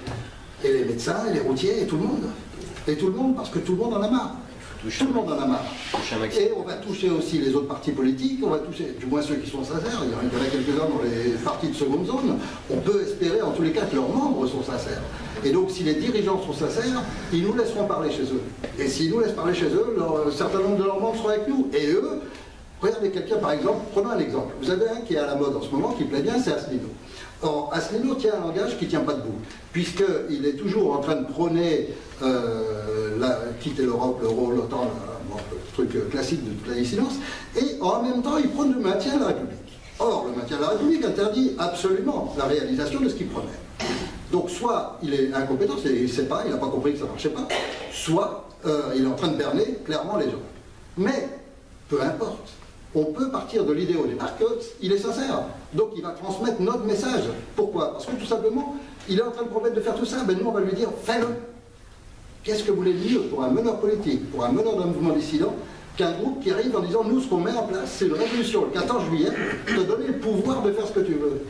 les médecins, et les routiers, et tout le monde. Et tout le monde, parce que tout le monde en a marre. Tout le monde en a marre. Et on va toucher aussi les autres partis politiques, on va toucher, du moins ceux qui sont sincères, il y en a quelques-uns dans les partis de seconde zone, on peut espérer en tous les cas que leurs membres sont sincères. Et donc si les dirigeants sont sincères, ils nous laisseront parler chez eux. Et s'ils nous laissent parler chez eux, un certain nombre de leurs membres seront avec nous. Et eux, regardez quelqu'un par exemple, prenons un exemple. Vous avez un qui est à la mode en ce moment, qui plaît bien, c'est Asselineau. Or, Asselineau tient un langage qui ne tient pas debout, puisqu'il est toujours en train de prôner quitter l'Europe, l'euro, l'OTAN, le truc classique de toute la dissidence, et en même temps, il prône le maintien de la République. Or, le maintien de la République interdit absolument la réalisation de ce qu'il promet. Donc, soit il est incompétent, il ne sait pas, il n'a pas compris que ça ne marchait pas, soit il est en train de berner clairement les gens. Mais, peu importe. On peut partir de l'idée au départ qu'il est sincère. Donc il va transmettre notre message. Pourquoi? Parce que tout simplement, il est en train de promettre de faire tout ça, ben nous on va lui dire, fais-le. Qu'est-ce que vous voulez dire pour un meneur politique, pour un meneur d'un mouvement dissident, qu'un groupe qui arrive en disant, nous ce qu'on met en place, c'est une révolution le 14 juillet, de donner le pouvoir de faire ce que tu veux.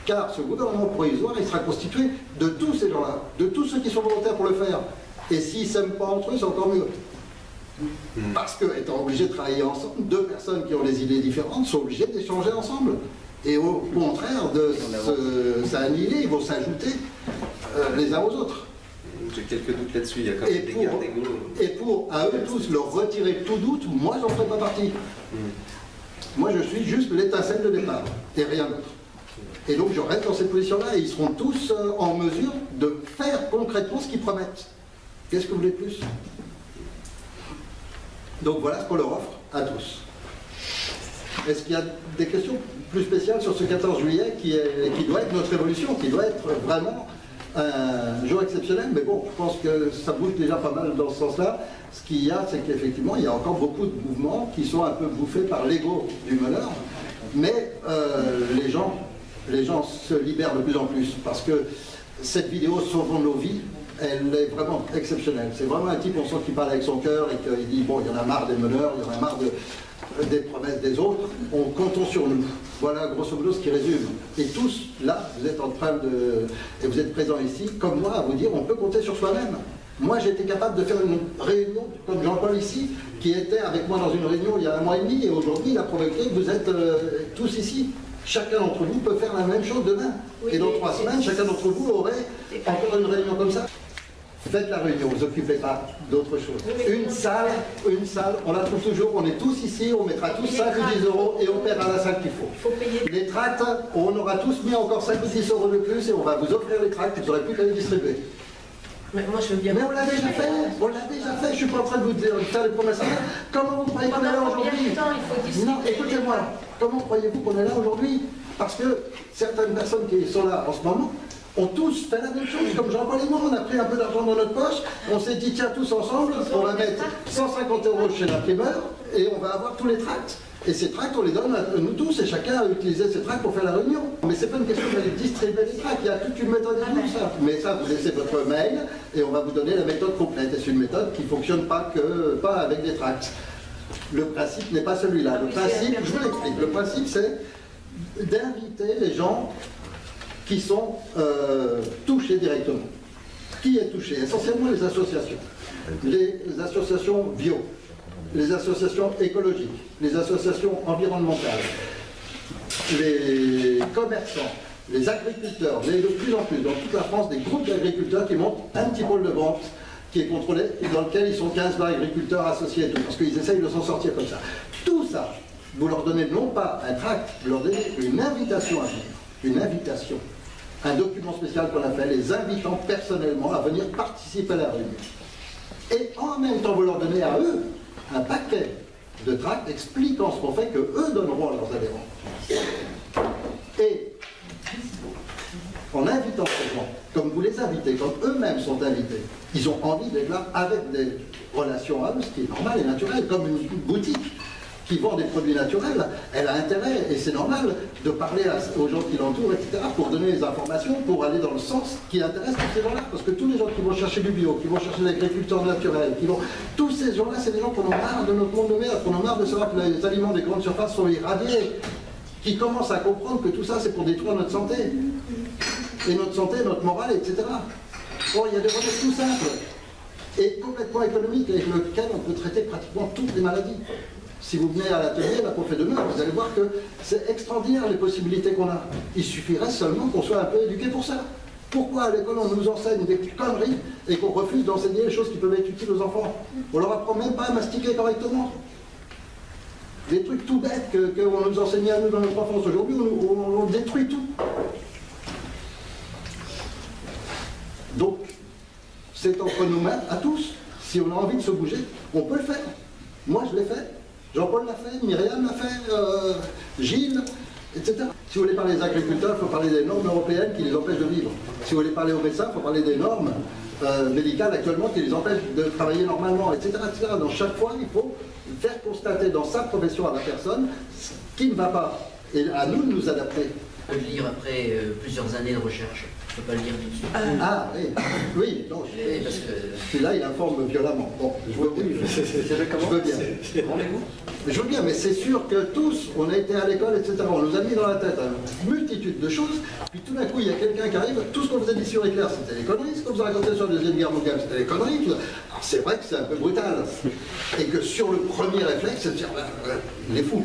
Car ce gouvernement provisoire, il sera constitué de tous ces gens-là, de tous ceux qui sont volontaires pour le faire. Et s'ils ne s'aiment pas entre eux, c'est encore mieux. Parce que, étant obligés de travailler ensemble, deux personnes qui ont des idées différentes sont obligées d'échanger ensemble. Et au contraire de s'annihiler, ils vont s'ajouter les uns aux autres. J'ai quelques doutes là-dessus, il y a quand même des guerres d'ego. Et pour, à eux tous, leur retirer tout doute, moi j'en ferai pas partie. Moi je suis juste l'étincelle de départ, et rien d'autre. Et donc je reste dans cette position-là et ils seront tous en mesure de faire concrètement ce qu'ils promettent. Qu'est-ce que vous voulez de plus? Donc voilà ce qu'on leur offre à tous. Est-ce qu'il y a des questions plus spéciales sur ce 14 juillet qui doit être notre révolution, qui doit être vraiment un jour exceptionnel? Mais bon, je pense que ça bouge déjà pas mal dans ce sens-là. Ce qu'il y a, c'est qu'effectivement, il y a encore beaucoup de mouvements qui sont un peu bouffés par l'ego du meneur, mais les gens se libèrent de plus en plus, parce que cette vidéo Sauvons nos vies, elle est vraiment exceptionnelle. C'est vraiment un type, on sent qu'il parle avec son cœur et qu'il dit, bon, il y en a marre des meneurs, il y en a marre des promesses des autres, comptons sur nous. Voilà grosso modo ce qui résume. Et tous, là, vous êtes en train de... et vous êtes présents ici, comme moi, à vous dire, on peut compter sur soi-même. Moi, j'ai été capable de faire une réunion, comme Jean-Paul ici, qui était avec moi dans une réunion il y a 1 mois et demi, et aujourd'hui, il a provoqué que vous êtes tous ici. Chacun d'entre vous peut faire la même chose demain. Oui, et dans 3 semaines, chacun d'entre vous aurait encore une réunion comme ça. Faites la réunion, vous occupez pas d'autre chose. Une salle, on la trouve toujours, on est tous ici, on mettra tous 5 ou 10 euros et on paiera la salle qu'il faut. Les tracts, on aura tous mis encore 5 ou 10 euros de plus et on va vous offrir les tracts, vous n'aurez plus qu'à les distribuer. Mais moi je veux bien. Mais on l'a déjà fait, je ne suis pas en train de vous dire, faire les promesses. Comment vous croyez qu'on est là aujourd'hui? Non, écoutez-moi, comment croyez-vous qu'on est là aujourd'hui? Parce que certaines personnes qui sont là en ce moment ont tous fait la même chose, comme Jean-Paul et moi, on a pris un peu d'argent dans notre poche, on s'est dit tiens tous ensemble, on va mettre 150 euros chez l'imprimeur et on va avoir tous les tracts. Et ces tracts, on les donne à nous tous et chacun a utilisé ces tracts pour faire la réunion. Mais c'est pas une question d'aller distribuer les tracts, il y a toute une méthode à tout ça. Mais ça, vous laissez votre mail et on va vous donner la méthode complète. Et c'est une méthode qui ne fonctionne pas avec des tracts. Le principe n'est pas celui-là. Le principe, je vous l'explique, le principe c'est d'inviter les gens qui sont touchés directement. Qui est touché? Essentiellement les associations. Les associations bio, les associations écologiques, les associations environnementales, les commerçants, les agriculteurs, mais de plus en plus, dans toute la France, des groupes d'agriculteurs qui montent un petit pôle de vente qui est contrôlé et dans lequel ils sont 15 agriculteurs associés et tout, parce qu'ils essayent de s'en sortir comme ça. Tout ça, vous leur donnez non pas un tract, vous leur donnez une invitation à venir. Une invitation, un document spécial qu'on a fait, les invitant personnellement à venir participer à la réunion. Et en même temps, vous leur donnez à eux un paquet de tracts expliquant ce qu'on fait, que eux donneront à leurs adhérents. Et en invitant ces gens, comme vous les invitez, comme eux-mêmes sont invités, ils ont envie d'être là avec des relations à eux, ce qui est normal et naturel, comme une boutique qui vend des produits naturels, elle a intérêt, et c'est normal, de parler aux gens qui l'entourent, etc., pour donner les informations, pour aller dans le sens qui intéresse tous ces gens-là. Parce que tous les gens qui vont chercher du bio, qui vont chercher l'agriculture naturelle, tous ces gens-là, c'est des gens qu'on a marre de notre monde de merde, qu'on a marre de savoir que les aliments des grandes surfaces sont irradiés, qui commencent à comprendre que tout ça, c'est pour détruire notre santé. Et notre santé, notre morale, etc. Bon, il y a des remèdes tout simples, et complètement économiques, avec lesquels on peut traiter pratiquement toutes les maladies. Si vous venez à l'atelier, là qu'on fait demain, vous allez voir que c'est extraordinaire les possibilités qu'on a. Il suffirait seulement qu'on soit un peu éduqué pour ça. Pourquoi à l'école on nous enseigne des conneries et qu'on refuse d'enseigner les choses qui peuvent être utiles aux enfants? On leur apprend même pas à mastiquer correctement. Des trucs tout bêtes qu'on nous enseignait à nous dans notre enfance. Aujourd'hui, on détruit tout. Donc, c'est entre nous mains, à tous. Si on a envie de se bouger, on peut le faire. Moi, je l'ai fait. Jean-Paul l'a fait, Myriam l'a fait, Gilles, etc. Si vous voulez parler des agriculteurs, il faut parler des normes européennes qui les empêchent de vivre. Si vous voulez parler aux médecins, il faut parler des normes médicales actuellement qui les empêchent de travailler normalement, etc., etc. Donc chaque fois, il faut faire constater dans sa profession à la personne ce qui ne va pas. Et à nous de nous adapter. On peut le lire après plusieurs années de recherche. Je ne peux pas le lire tout de suite. Ah oui, oui, non, parce que... Celui-là, il informe violemment. Bon, je veux bien. Je veux bien. Je veux bien, mais c'est sûr que tous, on a été à l'école, etc. On nous a mis dans la tête une multitude de choses, puis tout d'un coup, il y a quelqu'un qui arrive, tout ce qu'on vous a dit sur Éclair, c'était des conneries, ce qu'on vous a raconté sur la Deuxième Guerre mondiale, c'était des conneries. Alors c'est vrai que c'est un peu brutal, et que sur le premier réflexe, c'est de dire, les fous.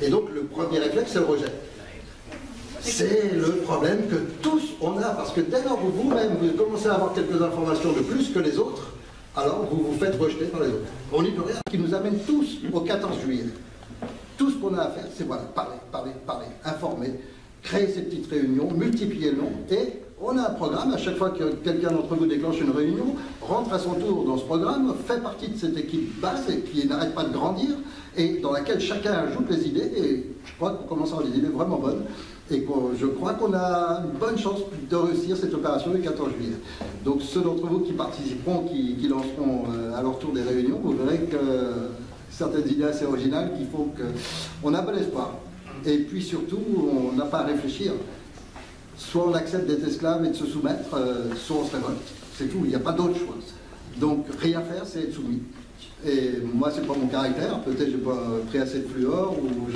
Et donc, le premier réflexe, c'est le rejet. C'est le problème que tous on a, parce que dès lors où vous-même vous commencez à avoir quelques informations de plus que les autres, alors vous vous faites rejeter par les autres. On n'y peut rien, qui nous amène tous au 14 juillet. Tout ce qu'on a à faire, c'est voilà, parler, informer, créer ces petites réunions, multiplier le nombre, et on a un programme, à chaque fois que quelqu'un d'entre vous déclenche une réunion, rentre à son tour dans ce programme, fait partie de cette équipe base et qui n'arrête pas de grandir, et dans laquelle chacun ajoute les idées, et je crois qu'on commence à avoir des idées vraiment bonnes, et je crois qu'on a une bonne chance de réussir cette opération le 14 juillet. Donc ceux d'entre vous qui participeront, qui lanceront à leur tour des réunions, vous verrez que certaines idées assez originales qui font qu'on a bon espoir. Et puis surtout, on n'a pas à réfléchir. Soit on accepte d'être esclave et de se soumettre, soit on se révolte. C'est tout, il n'y a pas d'autre choix. Donc rien faire, c'est être soumis. Et moi, c'est pas mon caractère. Peut-être j'ai pas pris assez de fluor ou